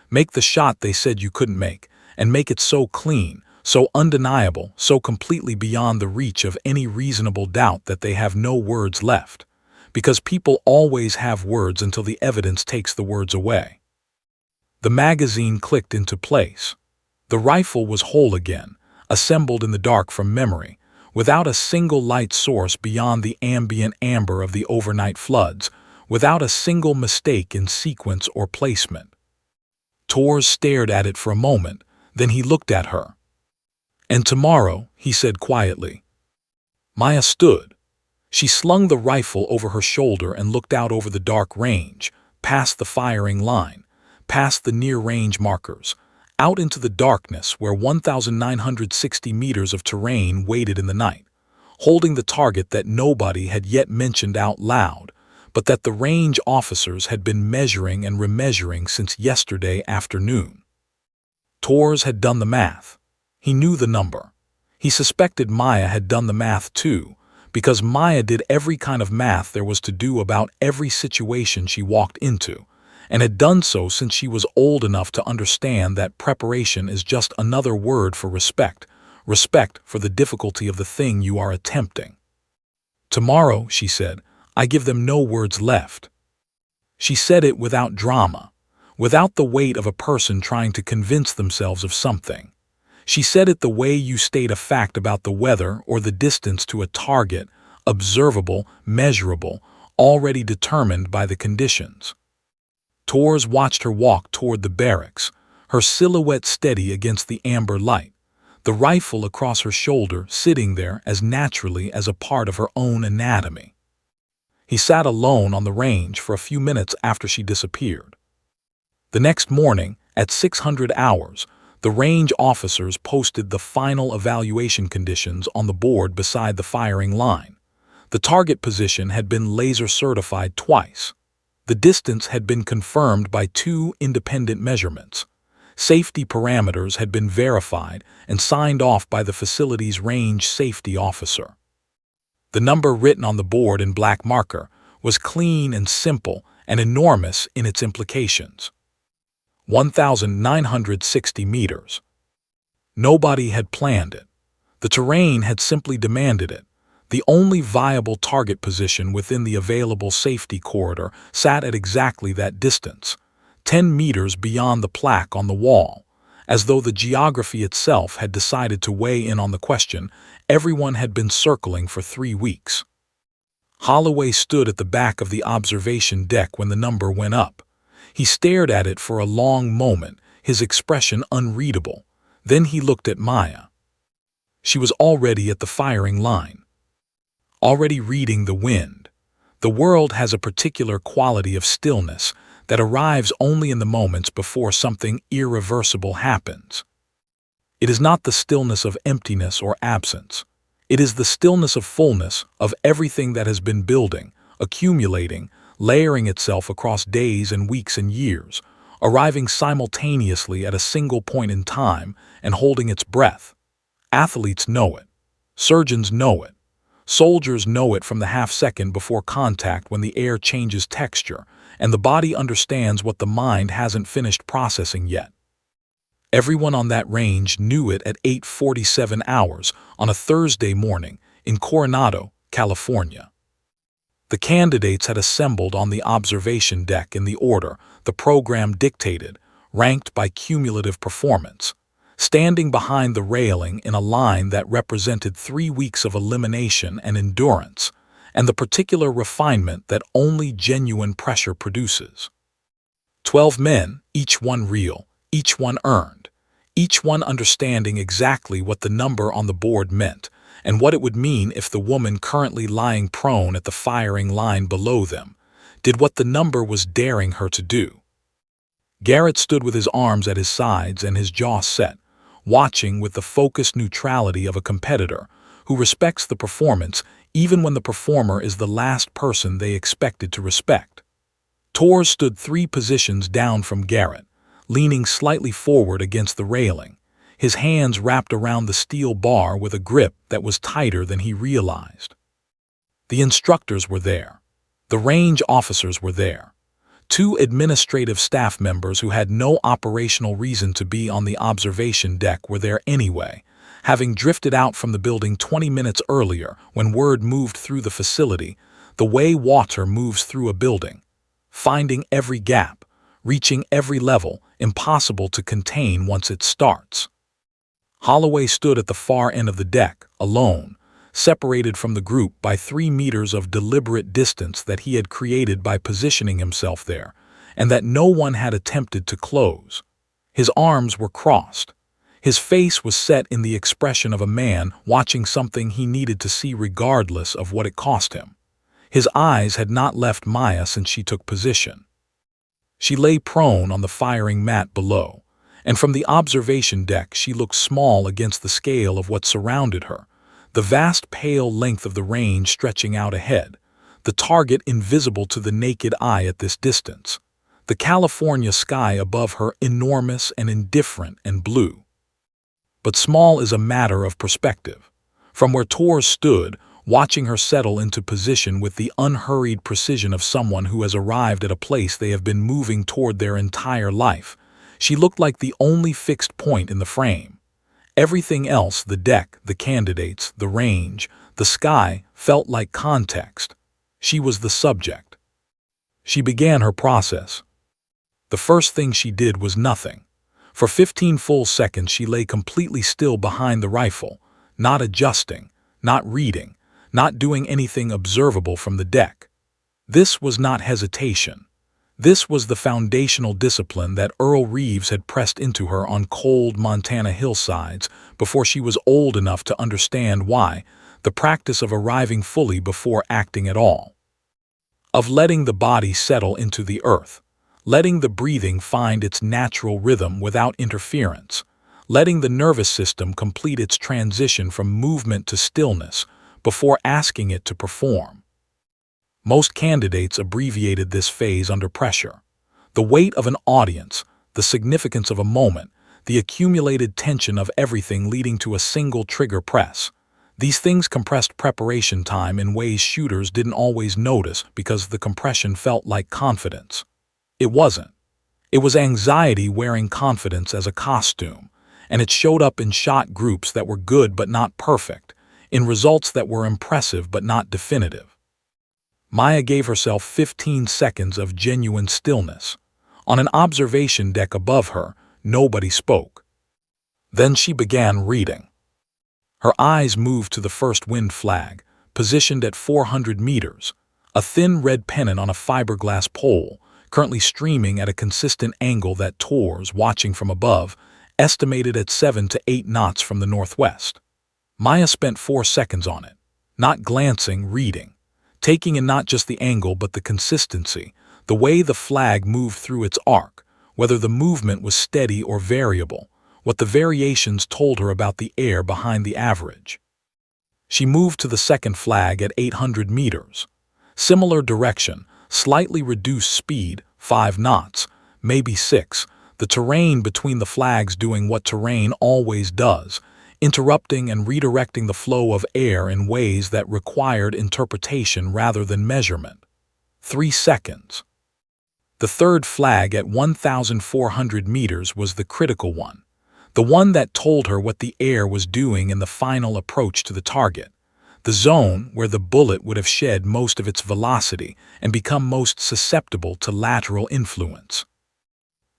Make the shot they said you couldn't make, and make it so clean, so undeniable, so completely beyond the reach of any reasonable doubt that they have no words left. Because people always have words until the evidence takes the words away." The magazine clicked into place. The rifle was whole again, assembled in the dark from memory, without a single light source beyond the ambient amber of the overnight floods, without a single mistake in sequence or placement. Torres stared at it for a moment, then he looked at her. "And tomorrow," he said quietly. Maya stood. She slung the rifle over her shoulder and looked out over the dark range, past the firing line, past the near-range markers, out into the darkness where 1,960 meters of terrain waited in the night. holding the target that nobody had yet mentioned out loud, but that the range officers had been measuring and remeasuring since yesterday afternoon. Tors had done the math. He knew the number. He suspected Maya had done the math too, because Maya did every kind of math there was to do about every situation she walked into, and had done so since she was old enough to understand that preparation is just another word for respect, respect for the difficulty of the thing you are attempting. Tomorrow, she said, I give them no words left. She said it without drama, without the weight of a person trying to convince themselves of something. She said it the way you state a fact about the weather or the distance to a target, observable, measurable, already determined by the conditions. Tors watched her walk toward the barracks, her silhouette steady against the amber light, the rifle across her shoulder sitting there as naturally as a part of her own anatomy. He sat alone on the range for a few minutes after she disappeared. The next morning, at 600 hours, the range officers posted the final evaluation conditions on the board beside the firing line. The target position had been laser certified twice. The distance had been confirmed by 2 independent measurements. Safety parameters had been verified and signed off by the facility's range safety officer. The number written on the board in black marker was clean and simple and enormous in its implications. 1,960 meters. Nobody had planned it. The terrain had simply demanded it. The only viable target position within the available safety corridor sat at exactly that distance, 10 meters beyond the plaque on the wall. As though the geography itself had decided to weigh in on the question everyone had been circling for 3 weeks. Holloway stood at the back of the observation deck when the number went up. He stared at it for a long moment, his expression unreadable. Then he looked at Maya. She was already at the firing line, already reading the wind. The world has a particular quality of stillness that arrives only in the moments before something irreversible happens. It is not the stillness of emptiness or absence. It is the stillness of fullness of everything that has been building, accumulating, layering itself across days and weeks and years, arriving simultaneously at a single point in time and holding its breath. Athletes know it. Surgeons know it. Soldiers know it from the half-second before contact when the air changes texture, and the body understands what the mind hasn't finished processing yet. Everyone on that range knew it at 8:47 hours on a Thursday morning in Coronado, California. The candidates had assembled on the observation deck in the order the program dictated, ranked by cumulative performance, standing behind the railing in a line that represented 3 weeks of elimination and endurance, and the particular refinement that only genuine pressure produces. 12 men, each one real, each one earned, each one understanding exactly what the number on the board meant, and what it would mean if the woman currently lying prone at the firing line below them did what the number was daring her to do. Garrett stood with his arms at his sides and his jaw set, watching with the focused neutrality of a competitor who respects the performance even when the performer is the last person they expected to respect. Tors stood 3 positions down from Garrett, leaning slightly forward against the railing, his hands wrapped around the steel bar with a grip that was tighter than he realized. The instructors were there. The range officers were there. 2 administrative staff members who had no operational reason to be on the observation deck were there anyway, having drifted out from the building 20 minutes earlier when word moved through the facility, the way water moves through a building, finding every gap, reaching every level, impossible to contain once it starts. Holloway stood at the far end of the deck, alone, separated from the group by 3 meters of deliberate distance that he had created by positioning himself there, and that no one had attempted to close. His arms were crossed. His face was set in the expression of a man watching something he needed to see regardless of what it cost him. His eyes had not left Maya since she took position. She lay prone on the firing mat below, and from the observation deck she looked small against the scale of what surrounded her, the vast pale length of the range stretching out ahead, the target invisible to the naked eye at this distance, the California sky above her enormous and indifferent and blue. But small is a matter of perspective. From where Torres stood, watching her settle into position with the unhurried precision of someone who has arrived at a place they have been moving toward their entire life, she looked like the only fixed point in the frame. Everything else, the deck, the candidates, the range, the sky, felt like context. She was the subject. She began her process. The first thing she did was nothing. For 15 full seconds she lay completely still behind the rifle, not adjusting, not reading, not doing anything observable from the deck. This was not hesitation. This was the foundational discipline that Earl Reeves had pressed into her on cold Montana hillsides before she was old enough to understand why, the practice of arriving fully before acting at all. Of letting the body settle into the earth, letting the breathing find its natural rhythm without interference, letting the nervous system complete its transition from movement to stillness before asking it to perform. Most candidates abbreviated this phase under pressure. The weight of an audience, the significance of a moment, the accumulated tension of everything leading to a single trigger press. These things compressed preparation time in ways shooters didn't always notice because the compression felt like confidence. It wasn't. It was anxiety wearing confidence as a costume, and it showed up in shot groups that were good but not perfect, in results that were impressive but not definitive. Maya gave herself 15 seconds of genuine stillness. On an observation deck above her, nobody spoke. Then she began reading. Her eyes moved to the first wind flag, positioned at 400 meters, a thin red pennant on a fiberglass pole, currently streaming at a consistent angle that Torres, watching from above, estimated at 7 to 8 knots from the northwest. Maya spent 4 seconds on it, not glancing, reading, taking in not just the angle but the consistency, the way the flag moved through its arc, whether the movement was steady or variable, what the variations told her about the air behind the average. She moved to the second flag at 800 meters. Similar direction, slightly reduced speed, 5 knots, maybe 6, the terrain between the flags doing what terrain always does, interrupting and redirecting the flow of air in ways that required interpretation rather than measurement. 3 seconds. The third flag at 1,400 meters was the critical one, the one that told her what the air was doing in the final approach to the target, the zone where the bullet would have shed most of its velocity and become most susceptible to lateral influence.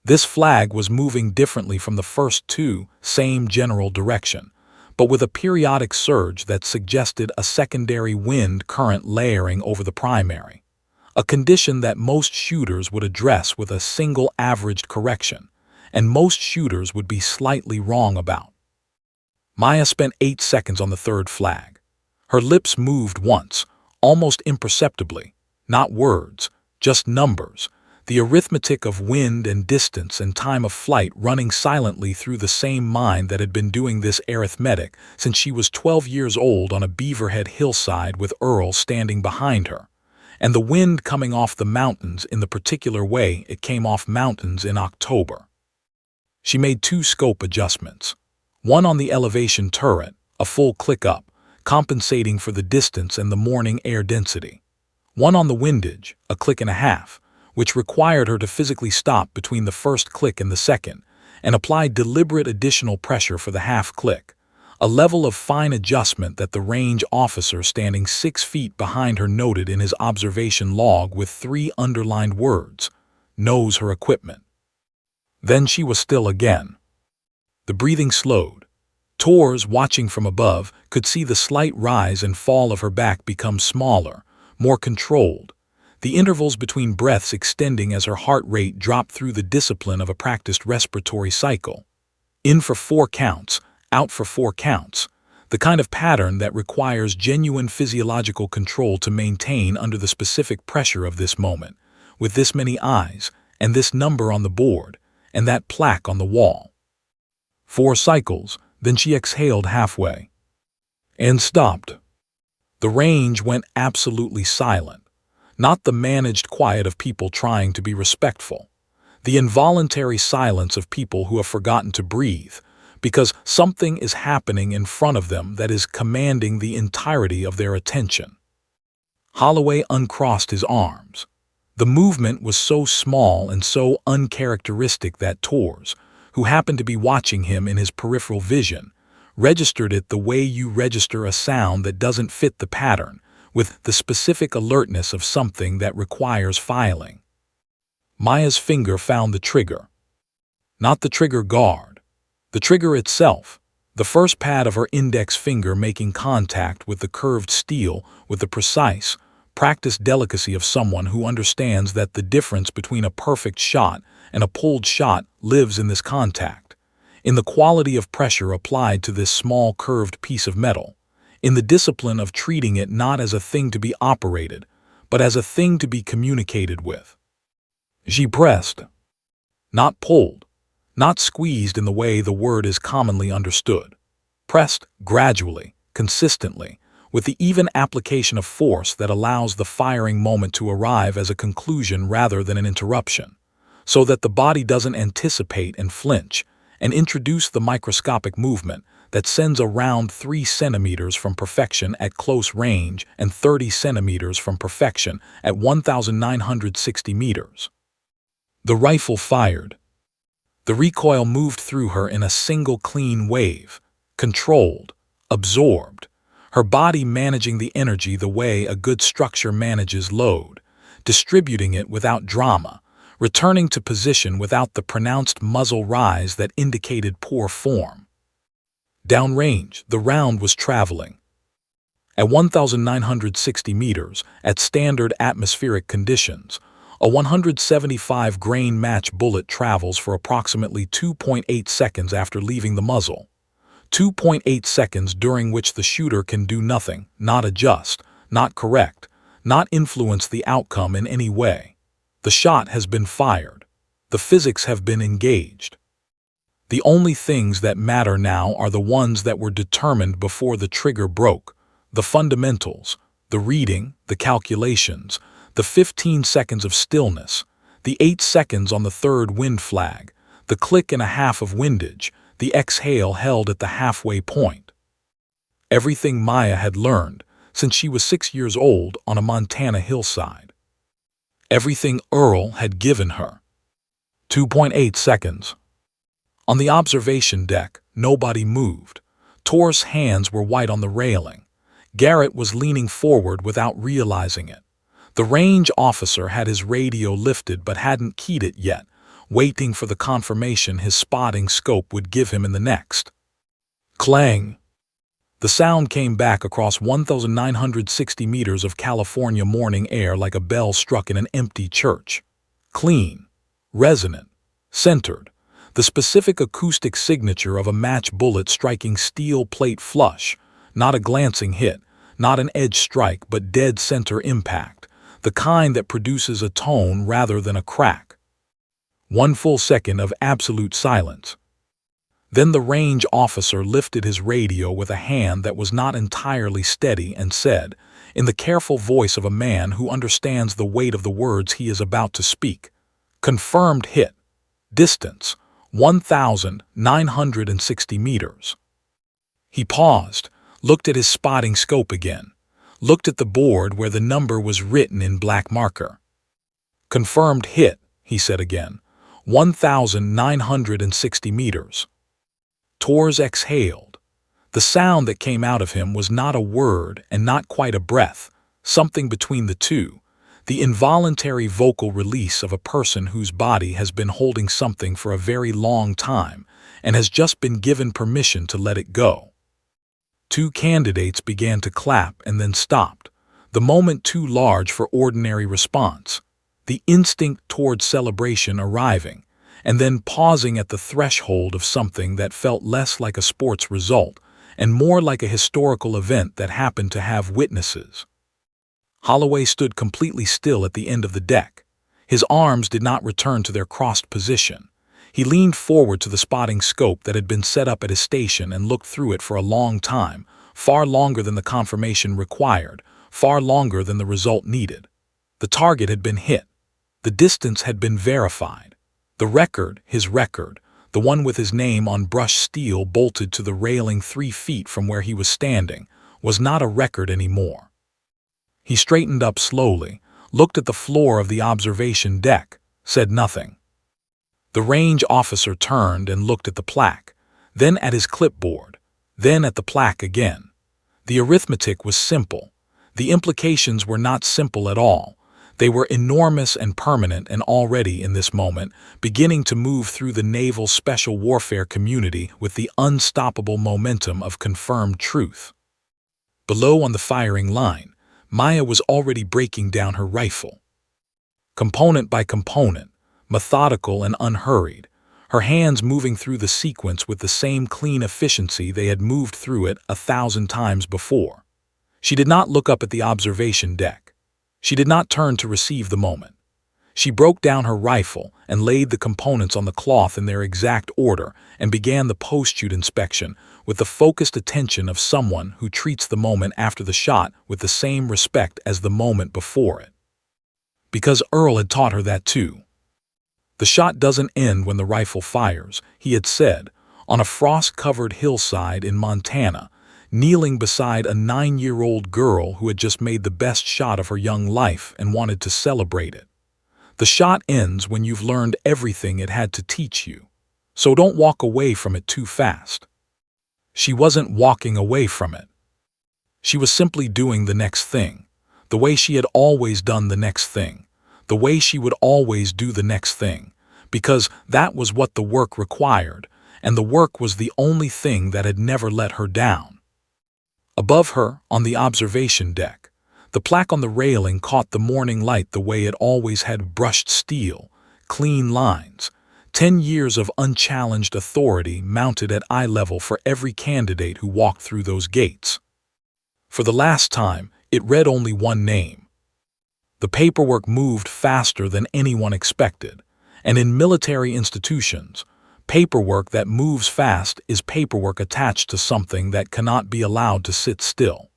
This flag was moving differently from the first two, same general direction, but with a periodic surge that suggested a secondary wind current layering over the primary, a condition that most shooters would address with a single averaged correction, and most shooters would be slightly wrong about. Maya spent 8 seconds on the third flag. Her lips moved once, almost imperceptibly, not words, just numbers, the arithmetic of wind and distance and time of flight running silently through the same mind that had been doing this arithmetic since she was 12 years old on a Beaverhead hillside with Earl standing behind her, and the wind coming off the mountains in the particular way it came off mountains in October. She made 2 scope adjustments, one on the elevation turret, a full click up, compensating for the distance and the morning air density, one on the windage, a click and a half, which required her to physically stop between the first click and the second, and apply deliberate additional pressure for the half click, a level of fine adjustment that the range officer standing 6 feet behind her noted in his observation log with 3 underlined words, knows her equipment. Then she was still again. The breathing slowed. Torres, watching from above, could see the slight rise and fall of her back become smaller, more controlled, the intervals between breaths extending as her heart rate dropped through the discipline of a practiced respiratory cycle. In for 4 counts, out for 4 counts, the kind of pattern that requires genuine physiological control to maintain under the specific pressure of this moment, with this many eyes, and this number on the board, and that plaque on the wall. 4 cycles, then she exhaled halfway. and stopped. The range went absolutely silent, not the managed quiet of people trying to be respectful, the involuntary silence of people who have forgotten to breathe, because something is happening in front of them that is commanding the entirety of their attention. Holloway uncrossed his arms. The movement was so small and so uncharacteristic that Tors, who happened to be watching him in his peripheral vision, registered it the way you register a sound that doesn't fit the pattern, with the specific alertness of something that requires filing. Maya's finger found the trigger. Not the trigger guard. The trigger itself, the first pad of her index finger making contact with the curved steel with the precise, practiced delicacy of someone who understands that the difference between a perfect shot and a pulled shot lives in this contact, in the quality of pressure applied to this small curved piece of metal, in the discipline of treating it not as a thing to be operated, but as a thing to be communicated with. She pressed, not pulled, not squeezed in the way the word is commonly understood. Pressed gradually, consistently, with the even application of force that allows the firing moment to arrive as a conclusion rather than an interruption, so that the body doesn't anticipate and flinch, and introduce the microscopic movement that sends around 3 centimeters from perfection at close range and 30 centimeters from perfection at 1,960 meters. The rifle fired. The recoil moved through her in a single clean wave, controlled, absorbed, her body managing the energy the way a good structure manages load, distributing it without drama, returning to position without the pronounced muzzle rise that indicated poor form. Downrange, the round was traveling. At 1,960 meters, at standard atmospheric conditions, a 175-grain match bullet travels for approximately 2.8 seconds after leaving the muzzle. 2.8 seconds during which the shooter can do nothing, not adjust, not correct, not influence the outcome in any way. The shot has been fired. The physics have been engaged. The only things that matter now are the ones that were determined before the trigger broke, the fundamentals, the reading, the calculations, the 15 seconds of stillness, the 8 seconds on the third wind flag, the click and a half of windage, the exhale held at the halfway point. Everything Maya had learned since she was 6 years old on a Montana hillside. Everything Earl had given her. 2.8 seconds. On the observation deck, nobody moved. Tor's hands were white on the railing. Garrett was leaning forward without realizing it. The range officer had his radio lifted but hadn't keyed it yet, waiting for the confirmation his spotting scope would give him in the next. Clang! The sound came back across 1,960 meters of California morning air like a bell struck in an empty church. Clean, resonant, centered, the specific acoustic signature of a match bullet striking steel plate flush, not a glancing hit, not an edge strike, but dead center impact, the kind that produces a tone rather than a crack. 1 full second of absolute silence. Then the range officer lifted his radio with a hand that was not entirely steady and said, in the careful voice of a man who understands the weight of the words he is about to speak, "Confirmed hit. Distance, 1,960 meters." He paused, looked at his spotting scope again, looked at the board where the number was written in black marker. "Confirmed hit," he said again, 1,960 meters. Tors exhaled. The sound that came out of him was not a word and not quite a breath, something between the two, the involuntary vocal release of a person whose body has been holding something for a very long time and has just been given permission to let it go. 2 candidates began to clap and then stopped, the moment too large for ordinary response, the instinct toward celebration arriving, and then pausing at the threshold of something that felt less like a sports result and more like a historical event that happened to have witnesses. Holloway stood completely still at the end of the deck. His arms did not return to their crossed position. He leaned forward to the spotting scope that had been set up at his station and looked through it for a long time, far longer than the confirmation required, far longer than the result needed. The target had been hit. The distance had been verified. The record, his record, the one with his name on brushed steel bolted to the railing 3 feet from where he was standing, was not a record anymore. He straightened up slowly, looked at the floor of the observation deck, said nothing. The range officer turned and looked at the plaque, then at his clipboard, then at the plaque again. The arithmetic was simple. The implications were not simple at all. They were enormous and permanent, and already, in this moment, beginning to move through the naval special warfare community with the unstoppable momentum of confirmed truth. Below on the firing line, Maya was already breaking down her rifle. Component by component, methodical and unhurried, her hands moving through the sequence with the same clean efficiency they had moved through it 1,000 times before. She did not look up at the observation deck. She did not turn to receive the moment. She broke down her rifle and laid the components on the cloth in their exact order and began the post-shoot inspection with the focused attention of someone who treats the moment after the shot with the same respect as the moment before it. Because Earl had taught her that too. The shot doesn't end when the rifle fires, he had said, on a frost-covered hillside in Montana, kneeling beside a 9-year-old girl who had just made the best shot of her young life and wanted to celebrate it. The shot ends when you've learned everything it had to teach you, so don't walk away from it too fast. She wasn't walking away from it. She was simply doing the next thing, the way she had always done the next thing, the way she would always do the next thing, because that was what the work required, and the work was the only thing that had never let her down. Above her, on the observation deck, the plaque on the railing caught the morning light the way it always had: brushed steel, clean lines, 10 years of unchallenged authority mounted at eye level for every candidate who walked through those gates. For the last time, it read only one name. The paperwork moved faster than anyone expected, and in military institutions, paperwork that moves fast is paperwork attached to something that cannot be allowed to sit still.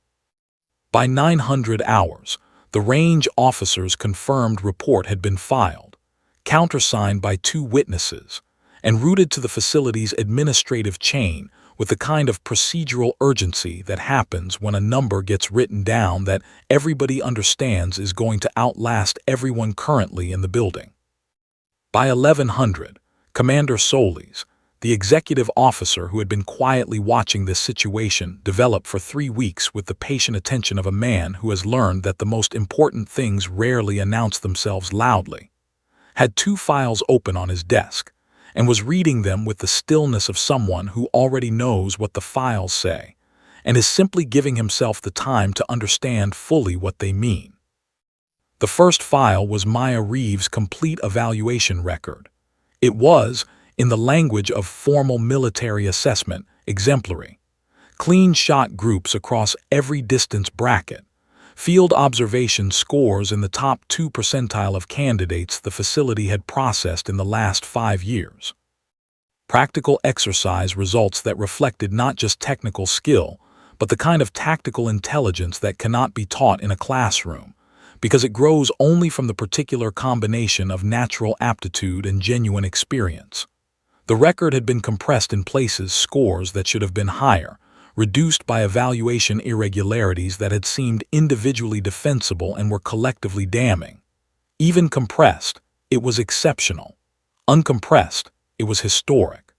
By 900 hours, the range officer's confirmed report had been filed, countersigned by 2 witnesses, and routed to the facility's administrative chain with the kind of procedural urgency that happens when a number gets written down that everybody understands is going to outlast everyone currently in the building. By 1100, Commander Solis, the executive officer who had been quietly watching this situation develop for 3 weeks with the patient attention of a man who has learned that the most important things rarely announce themselves loudly, had 2 files open on his desk and was reading them with the stillness of someone who already knows what the files say and is simply giving himself the time to understand fully what they mean. The first file was Maya Reeves' complete evaluation record. It was, in the language of formal military assessment, exemplary. Clean shot groups across every distance bracket. Field observation scores in the top 2 percentile of candidates the facility had processed in the last 5 years. Practical exercise results that reflected not just technical skill, but the kind of tactical intelligence that cannot be taught in a classroom, because it grows only from the particular combination of natural aptitude and genuine experience. The record had been compressed in places scores that should have been higher, reduced by evaluation irregularities that had seemed individually defensible and were collectively damning. Even compressed, it was exceptional. Uncompressed, it was historic.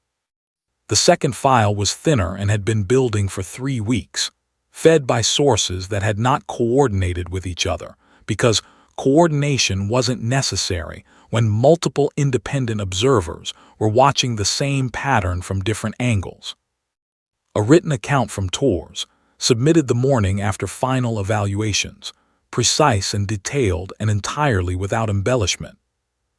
The second file was thinner and had been building for 3 weeks, fed by sources that had not coordinated with each other, because coordination wasn't necessary when multiple independent observers were watching the same pattern from different angles. A written account from Tours, submitted the morning after final evaluations, precise and detailed and entirely without embellishment.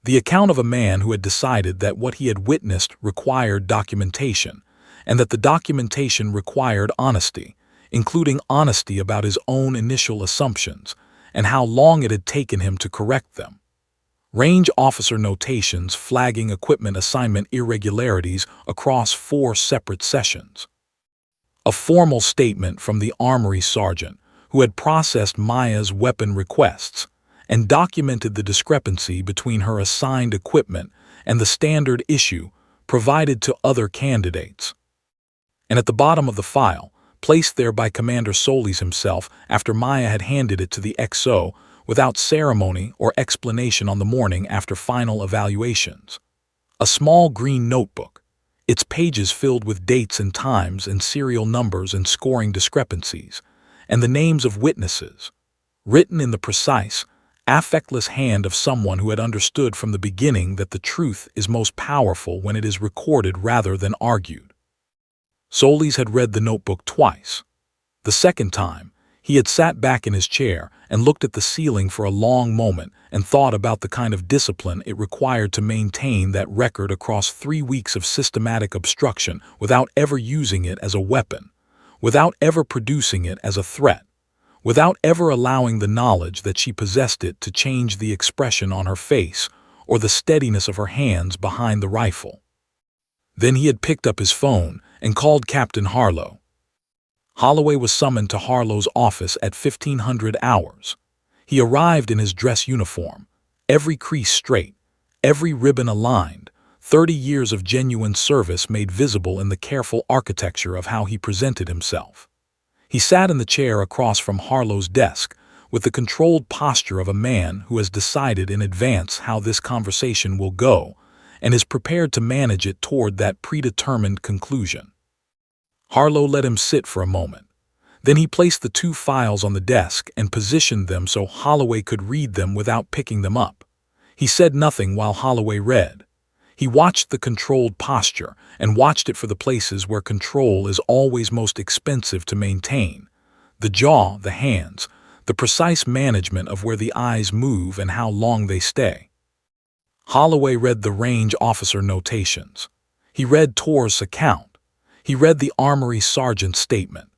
The account of a man who had decided that what he had witnessed required documentation, and that the documentation required honesty, including honesty about his own initial assumptions, and how long it had taken him to correct them. Range officer notations flagging equipment assignment irregularities across 4 separate sessions. A formal statement from the armory sergeant, who had processed Maya's weapon requests and documented the discrepancy between her assigned equipment and the standard issue provided to other candidates. And at the bottom of the file, placed there by Commander Solis himself after Maya had handed it to the XO without ceremony or explanation on the morning after final evaluations. A small green notebook, its pages filled with dates and times and serial numbers and scoring discrepancies, and the names of witnesses, written in the precise, affectless hand of someone who had understood from the beginning that the truth is most powerful when it is recorded rather than argued. Solis had read the notebook twice. The second time, he had sat back in his chair and looked at the ceiling for a long moment and thought about the kind of discipline it required to maintain that record across 3 weeks of systematic obstruction without ever using it as a weapon, without ever producing it as a threat, without ever allowing the knowledge that she possessed it to change the expression on her face or the steadiness of her hands behind the rifle. Then he had picked up his phone and called Captain Harlow. Holloway was summoned to Harlow's office at 1500 hours. He arrived in his dress uniform, every crease straight, every ribbon aligned, 30 years of genuine service made visible in the careful architecture of how he presented himself. He sat in the chair across from Harlow's desk, with the controlled posture of a man who has decided in advance how this conversation will go and is prepared to manage it toward that predetermined conclusion. Harlow let him sit for a moment. Then he placed the 2 files on the desk and positioned them so Holloway could read them without picking them up. He said nothing while Holloway read. He watched the controlled posture and watched it for the places where control is always most expensive to maintain: the jaw, the hands, the precise management of where the eyes move and how long they stay. Holloway read the range officer notations. He read Tor's account. He read the armory sergeant's statement.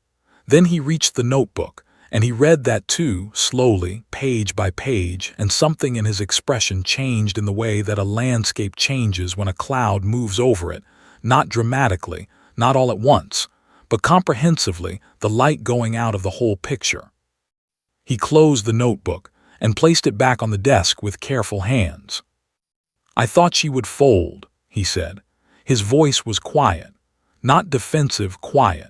Then he reached the notebook, and he read that too, slowly, page by page, and something in his expression changed in the way that a landscape changes when a cloud moves over it, not dramatically, not all at once, but comprehensively, the light going out of the whole picture. He closed the notebook and placed it back on the desk with careful hands. "I thought she would fold," he said. His voice was quiet. Not defensive, quiet.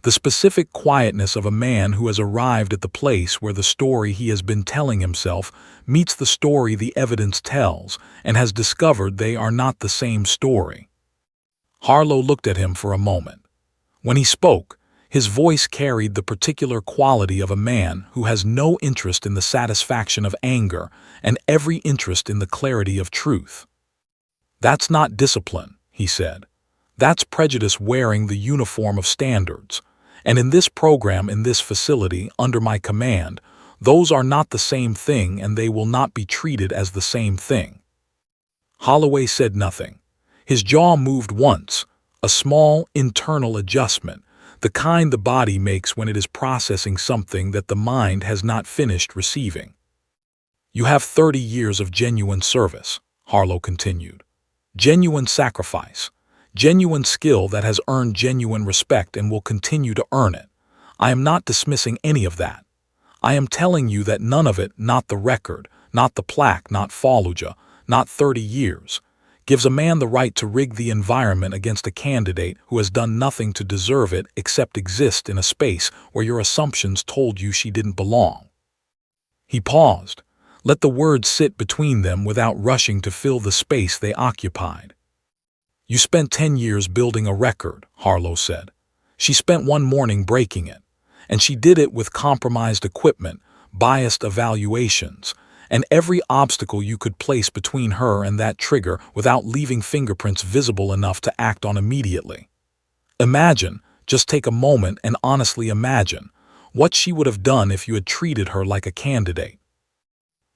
The specific quietness of a man who has arrived at the place where the story he has been telling himself meets the story the evidence tells and has discovered they are not the same story. Harlow looked at him for a moment. When he spoke, his voice carried the particular quality of a man who has no interest in the satisfaction of anger and every interest in the clarity of truth. "That's not discipline," he said. "That's prejudice wearing the uniform of standards. And in this program, in this facility, under my command, those are not the same thing and they will not be treated as the same thing." Holloway said nothing. His jaw moved once, a small internal adjustment, the kind the body makes when it is processing something that the mind has not finished receiving. "You have 30 years of genuine service," Harlow continued. "Genuine sacrifice. Genuine skill that has earned genuine respect and will continue to earn it. I am not dismissing any of that. I am telling you that none of it, not the record, not the plaque, not Fallujah, not 30 years, gives a man the right to rig the environment against a candidate who has done nothing to deserve it except exist in a space where your assumptions told you she didn't belong." He paused. Let the words sit between them without rushing to fill the space they occupied. "You spent 10 years building a record," Harlow said. "She spent one morning breaking it. And she did it with compromised equipment, biased evaluations, and every obstacle you could place between her and that trigger without leaving fingerprints visible enough to act on immediately. Imagine, just take a moment and honestly imagine, what she would have done if you had treated her like a candidate."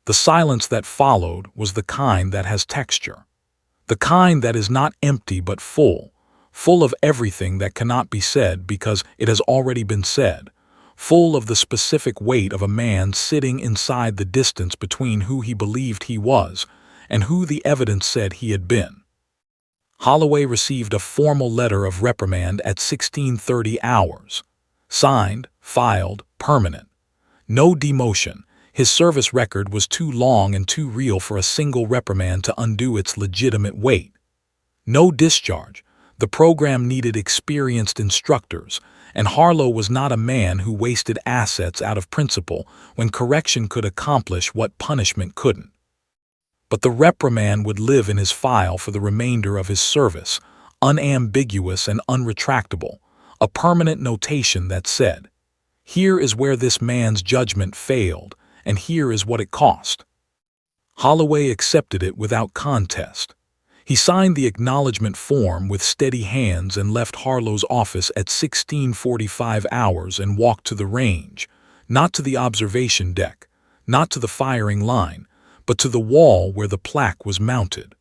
The silence that followed was the kind that has texture. The kind that is not empty but full of everything that cannot be said because it has already been said, full of the specific weight of a man sitting inside the distance between who he believed he was and who the evidence said he had been. Holloway received a formal letter of reprimand at 16:30 hours. Signed, filed, permanent. No demotion. His service record was too long and too real for a single reprimand to undo its legitimate weight. No discharge. The program needed experienced instructors, and Harlow was not a man who wasted assets out of principle when correction could accomplish what punishment couldn't. But the reprimand would live in his file for the remainder of his service, unambiguous and unretractable, a permanent notation that said, "Here is where this man's judgment failed, and here is what it cost." Holloway accepted it without contest. He signed the acknowledgement form with steady hands and left Harlow's office at 16:45 hours and walked to the range, not to the observation deck, not to the firing line, but to the wall where the plaque was mounted.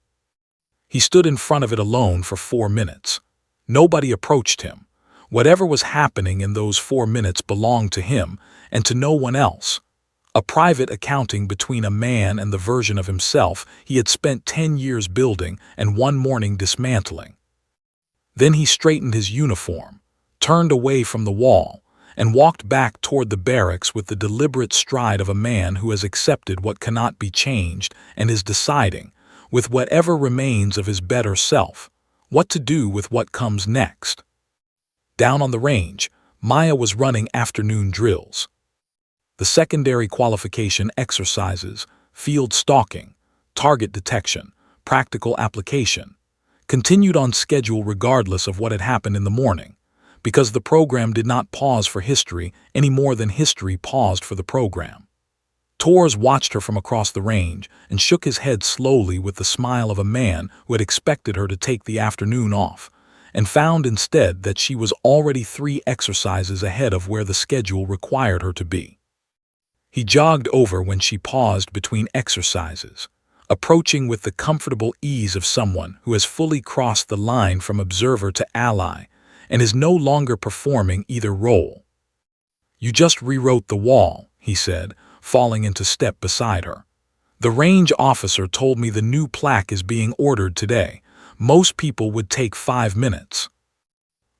He stood in front of it alone for 4 minutes. Nobody approached him. Whatever was happening in those 4 minutes belonged to him and to no one else. A private accounting between a man and the version of himself he had spent 10 years building and one morning dismantling. Then he straightened his uniform, turned away from the wall, and walked back toward the barracks with the deliberate stride of a man who has accepted what cannot be changed and is deciding, with whatever remains of his better self, what to do with what comes next. Down on the range, Maya was running afternoon drills. The secondary qualification exercises, field stalking, target detection, practical application, continued on schedule regardless of what had happened in the morning, because the program did not pause for history any more than history paused for the program. Torres watched her from across the range and shook his head slowly with the smile of a man who had expected her to take the afternoon off, and found instead that she was already 3 exercises ahead of where the schedule required her to be. He jogged over when she paused between exercises, approaching with the comfortable ease of someone who has fully crossed the line from observer to ally and is no longer performing either role. "You just rewrote the wall," he said, falling into step beside her. "The range officer told me the new plaque is being ordered today. Most people would take 5 minutes."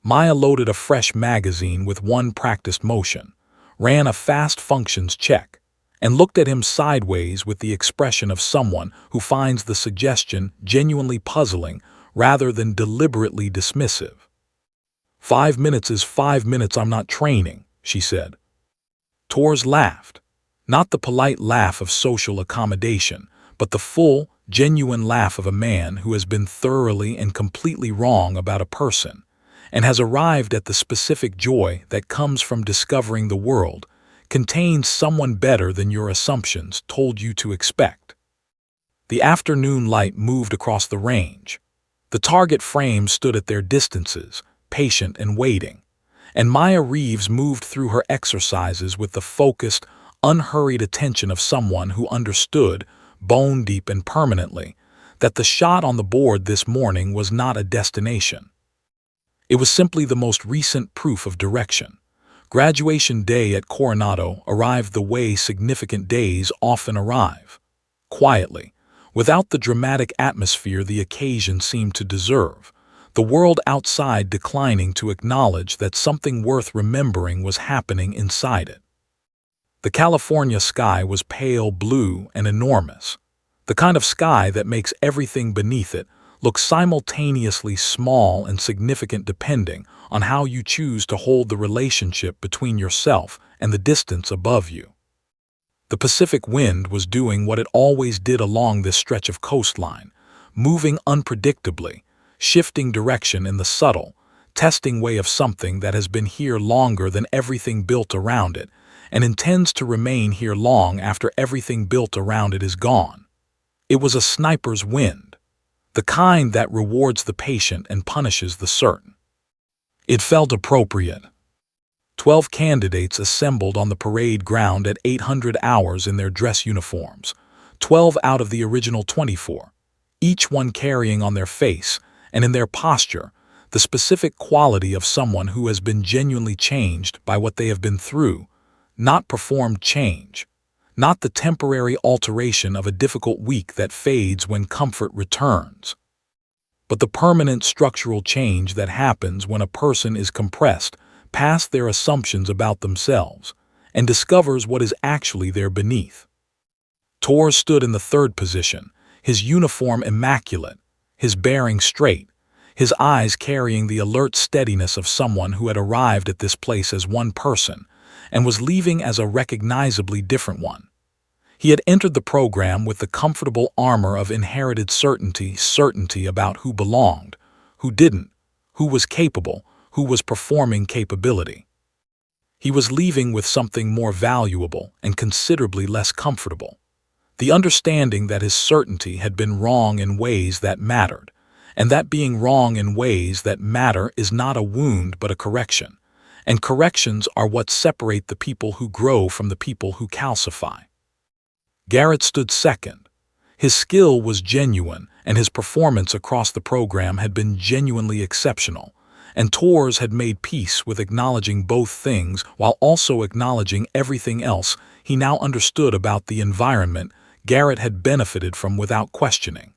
Maya loaded a fresh magazine with one practiced motion, ran a fast functions check, and looked at him sideways with the expression of someone who finds the suggestion genuinely puzzling rather than deliberately dismissive. "5 minutes is 5 minutes. I'm not training," she said. Torres laughed, not the polite laugh of social accommodation, but the full, genuine laugh of a man who has been thoroughly and completely wrong about a person, and has arrived at the specific joy that comes from discovering the world contains someone better than your assumptions told you to expect. The afternoon light moved across the range. The target frames stood at their distances, patient and waiting, and Maya Reeves moved through her exercises with the focused, unhurried attention of someone who understood, bone deep and permanently, that the shot on the board this morning was not a destination. It was simply the most recent proof of direction. Graduation day at Coronado arrived the way significant days often arrive, quietly, without the dramatic atmosphere the occasion seemed to deserve, the world outside declining to acknowledge that something worth remembering was happening inside it. The California sky was pale blue and enormous, the kind of sky that makes everything beneath it look simultaneously small and significant depending on how you choose to hold the relationship between yourself and the distance above you. The Pacific wind was doing what it always did along this stretch of coastline, moving unpredictably, shifting direction in the subtle, testing way of something that has been here longer than everything built around it and intends to remain here long after everything built around it is gone. It was a sniper's wind, the kind that rewards the patient and punishes the certain. It felt appropriate. 12 candidates assembled on the parade ground at 800 hours in their dress uniforms, 12 out of the original 24, each one carrying on their face and in their posture the specific quality of someone who has been genuinely changed by what they have been through, not performed change, not the temporary alteration of a difficult week that fades when comfort returns. but the permanent structural change that happens when a person is compressed past their assumptions about themselves and discovers what is actually there beneath. Tor stood in the third position, his uniform immaculate, his bearing straight, his eyes carrying the alert steadiness of someone who had arrived at this place as one person and was leaving as a recognizably different one. He had entered the program with the comfortable armor of inherited certainty about who belonged, who didn't, who was capable, who was performing capability. He was leaving with something more valuable and considerably less comfortable. The understanding that his certainty had been wrong in ways that mattered, and that being wrong in ways that matter is not a wound but a correction, and corrections are what separate the people who grow from the people who calcify. Garrett stood second. His skill was genuine, and his performance across the program had been genuinely exceptional, and Tors had made peace with acknowledging both things while also acknowledging everything else he now understood about the environment Garrett had benefited from without questioning.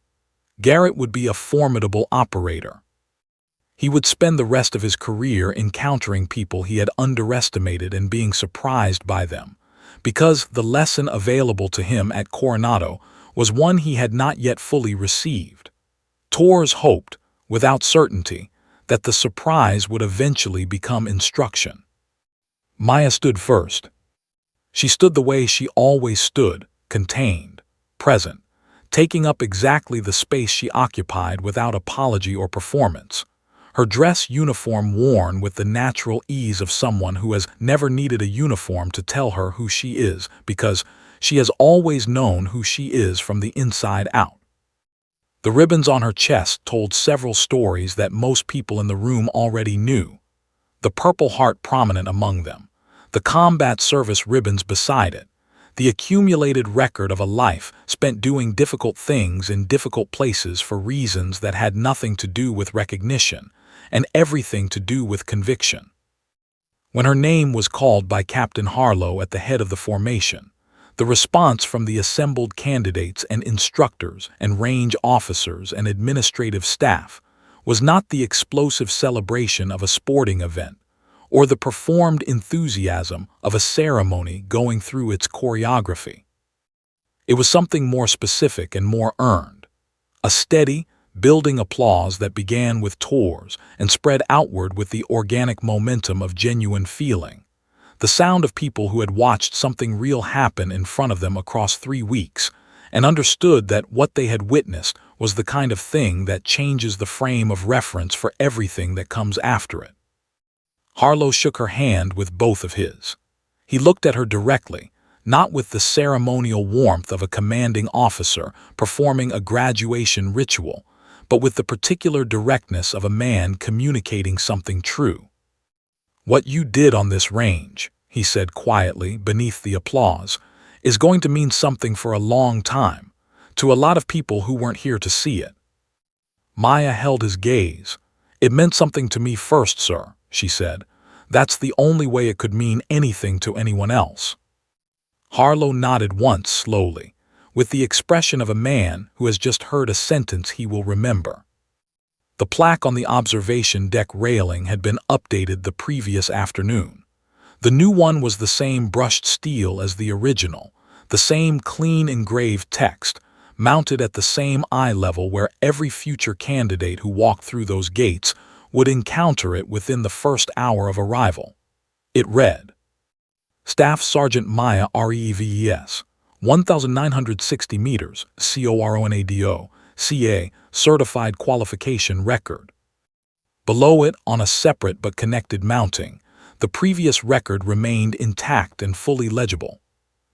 Garrett would be a formidable operator. He would spend the rest of his career encountering people he had underestimated and being surprised by them, because the lesson available to him at Coronado was one he had not yet fully received. Tors hoped, without certainty, that the surprise would eventually become instruction. Maya stood first. She stood the way she always stood, contained, present, taking up exactly the space she occupied without apology or performance. Her dress uniform worn with the natural ease of someone who has never needed a uniform to tell her who she is, because she has always known who she is from the inside out. The ribbons on her chest told several stories that most people in the room already knew, the Purple Heart prominent among them, the combat service ribbons beside it, the accumulated record of a life spent doing difficult things in difficult places for reasons that had nothing to do with recognition and everything to do with conviction. When her name was called by Captain Harlow at the head of the formation, the response from the assembled candidates and instructors and range officers and administrative staff was not the explosive celebration of a sporting event or the performed enthusiasm of a ceremony going through its choreography. It was something more specific and more earned, a steady, building applause that began with Tors and spread outward with the organic momentum of genuine feeling, the sound of people who had watched something real happen in front of them across 3 weeks and understood that what they had witnessed was the kind of thing that changes the frame of reference for everything that comes after it. Harlow shook her hand with both of his. He looked at her directly, not with the ceremonial warmth of a commanding officer performing a graduation ritual, but with the particular directness of a man communicating something true. "What you did on this range," he said quietly beneath the applause, "is going to mean something for a long time, to a lot of people who weren't here to see it." Maya held his gaze. "It meant something to me first, sir," she said. "That's the only way it could mean anything to anyone else." Harlow nodded once slowly, with the expression of a man who has just heard a sentence he will remember. The plaque on the observation deck railing had been updated the previous afternoon. The new one was the same brushed steel as the original, the same clean engraved text, mounted at the same eye level where every future candidate who walked through those gates would encounter it within the first hour of arrival. It read, Staff Sergeant Maya REVES, 1,960 meters, CORONADO, CA, Certified Qualification Record. Below it, on a separate but connected mounting, the previous record remained intact and fully legible.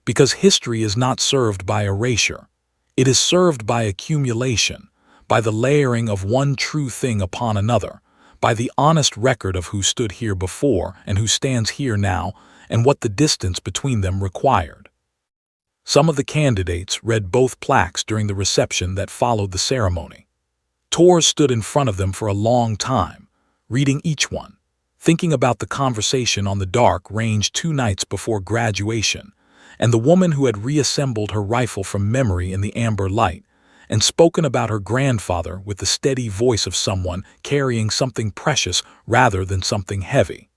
Because history is not served by erasure. It is served by accumulation, by the layering of one true thing upon another, by the honest record of who stood here before and who stands here now, and what the distance between them required. Some of the candidates read both plaques during the reception that followed the ceremony. Tors stood in front of them for a long time, reading each one, thinking about the conversation on the dark range 2 nights before graduation, and the woman who had reassembled her rifle from memory in the amber light, and spoken about her grandfather with the steady voice of someone carrying something precious rather than something heavy.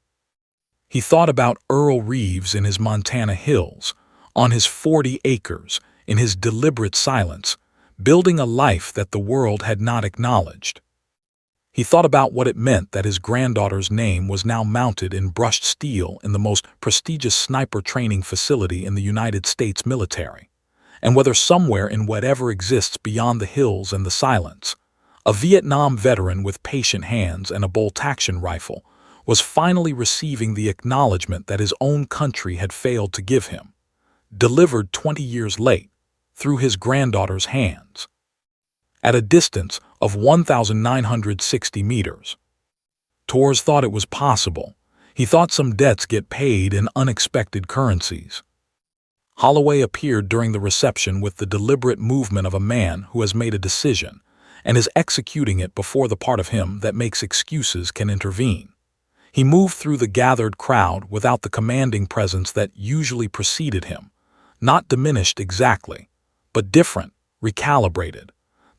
He thought about Earl Reeves in his Montana hills, on his 40 acres, in his deliberate silence, building a life that the world had not acknowledged. He thought about what it meant that his granddaughter's name was now mounted in brushed steel in the most prestigious sniper training facility in the United States military, and whether somewhere in whatever exists beyond the hills and the silence, a Vietnam veteran with patient hands and a bolt-action rifle was finally receiving the acknowledgement that his own country had failed to give him, delivered 20 years late, through his granddaughter's hands. At a distance of 1,960 meters. Torres thought it was possible. He thought some debts get paid in unexpected currencies. Holloway appeared during the reception with the deliberate movement of a man who has made a decision and is executing it before the part of him that makes excuses can intervene. He moved through the gathered crowd without the commanding presence that usually preceded him, not diminished exactly, but different, recalibrated,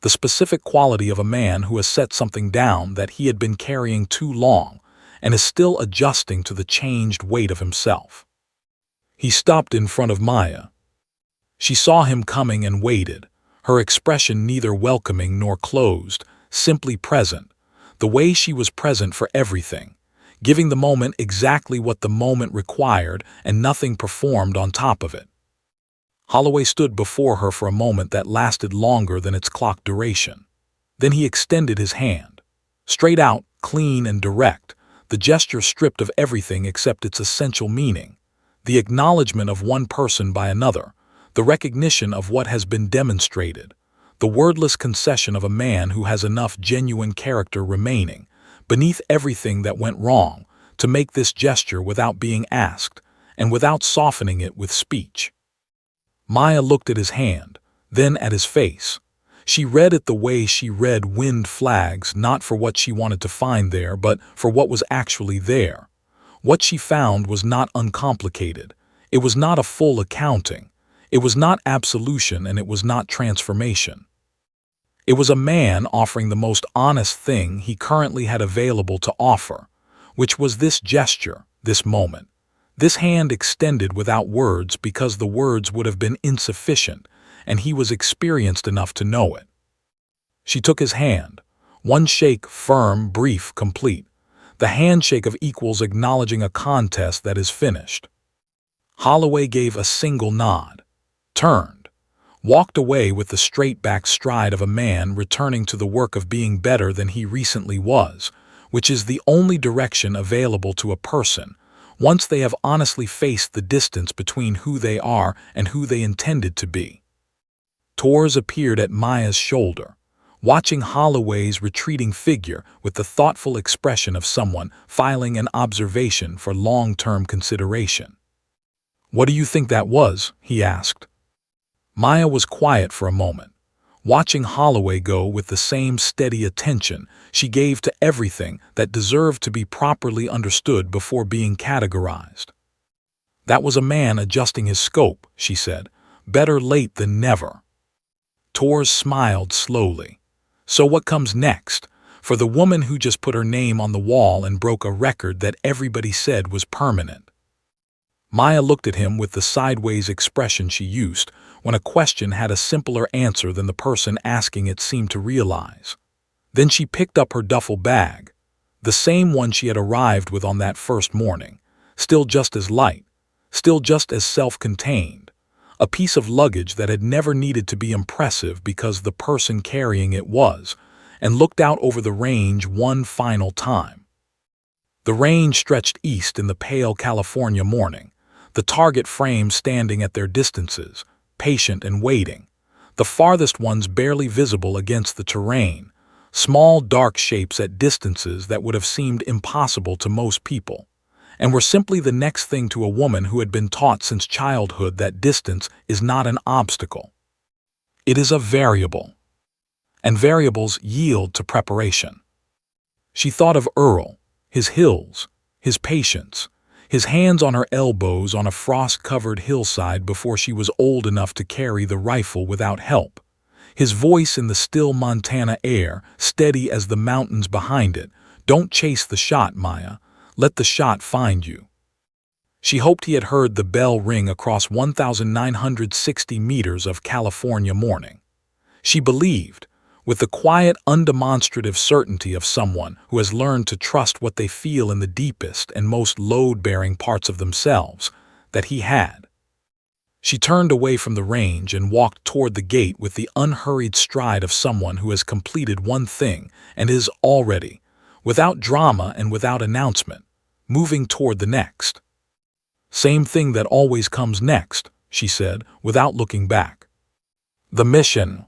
the specific quality of a man who has set something down that he had been carrying too long and is still adjusting to the changed weight of himself. He stopped in front of Maya. She saw him coming and waited, her expression neither welcoming nor closed, simply present, the way she was present for everything, giving the moment exactly what the moment required and nothing performed on top of it. Holloway stood before her for a moment that lasted longer than its clock duration. Then he extended his hand. Straight out, clean and direct, the gesture stripped of everything except its essential meaning, the acknowledgement of one person by another, the recognition of what has been demonstrated, the wordless concession of a man who has enough genuine character remaining, beneath everything that went wrong, to make this gesture without being asked, and without softening it with speech. Maya looked at his hand, then at his face. She read it the way she read wind flags, not for what she wanted to find there, but for what was actually there. What she found was not uncomplicated. It was not a full accounting. It was not absolution, and it was not transformation. It was a man offering the most honest thing he currently had available to offer, which was this gesture, this moment. This hand extended without words because the words would have been insufficient, and he was experienced enough to know it. She took his hand, one shake, firm, brief, complete, the handshake of equals acknowledging a contest that is finished. Holloway gave a single nod, turned, walked away with the straight-back stride of a man returning to the work of being better than he recently was, which is the only direction available to a person once they have honestly faced the distance between who they are and who they intended to be. Torres appeared at Maya's shoulder, watching Holloway's retreating figure with the thoughtful expression of someone filing an observation for long-term consideration. "What do you think that was?" he asked. Maya was quiet for a moment, watching Holloway go with the same steady attention she gave to everything that deserved to be properly understood before being categorized. "That was a man adjusting his scope," she said. "Better late than never." Torres smiled slowly. "So what comes next? For the woman who just put her name on the wall and broke a record that everybody said was permanent." Maya looked at him with the sideways expression she used when a question had a simpler answer than the person asking it seemed to realize. Then she picked up her duffel bag, the same one she had arrived with on that first morning, still just as light, still just as self-contained, a piece of luggage that had never needed to be impressive because the person carrying it was, and looked out over the range one final time. The range stretched east in the pale California morning, the target frames standing at their distances, patient and waiting, the farthest ones barely visible against the terrain, small dark shapes at distances that would have seemed impossible to most people, and were simply the next thing to a woman who had been taught since childhood that distance is not an obstacle. It is a variable, and variables yield to preparation. She thought of Earl, his hills, his patience, his hands on her elbows on a frost-covered hillside before she was old enough to carry the rifle without help, his voice in the still Montana air, steady as the mountains behind it. "Don't chase the shot, Maya. Let the shot find you." She hoped he had heard the bell ring across 1,960 meters of California morning. She believed, with the quiet, undemonstrative certainty of someone who has learned to trust what they feel in the deepest and most load-bearing parts of themselves, that he had. She turned away from the range and walked toward the gate with the unhurried stride of someone who has completed one thing and is already, without drama and without announcement, moving toward the next. "Same thing that always comes next," she said, without looking back. "The mission."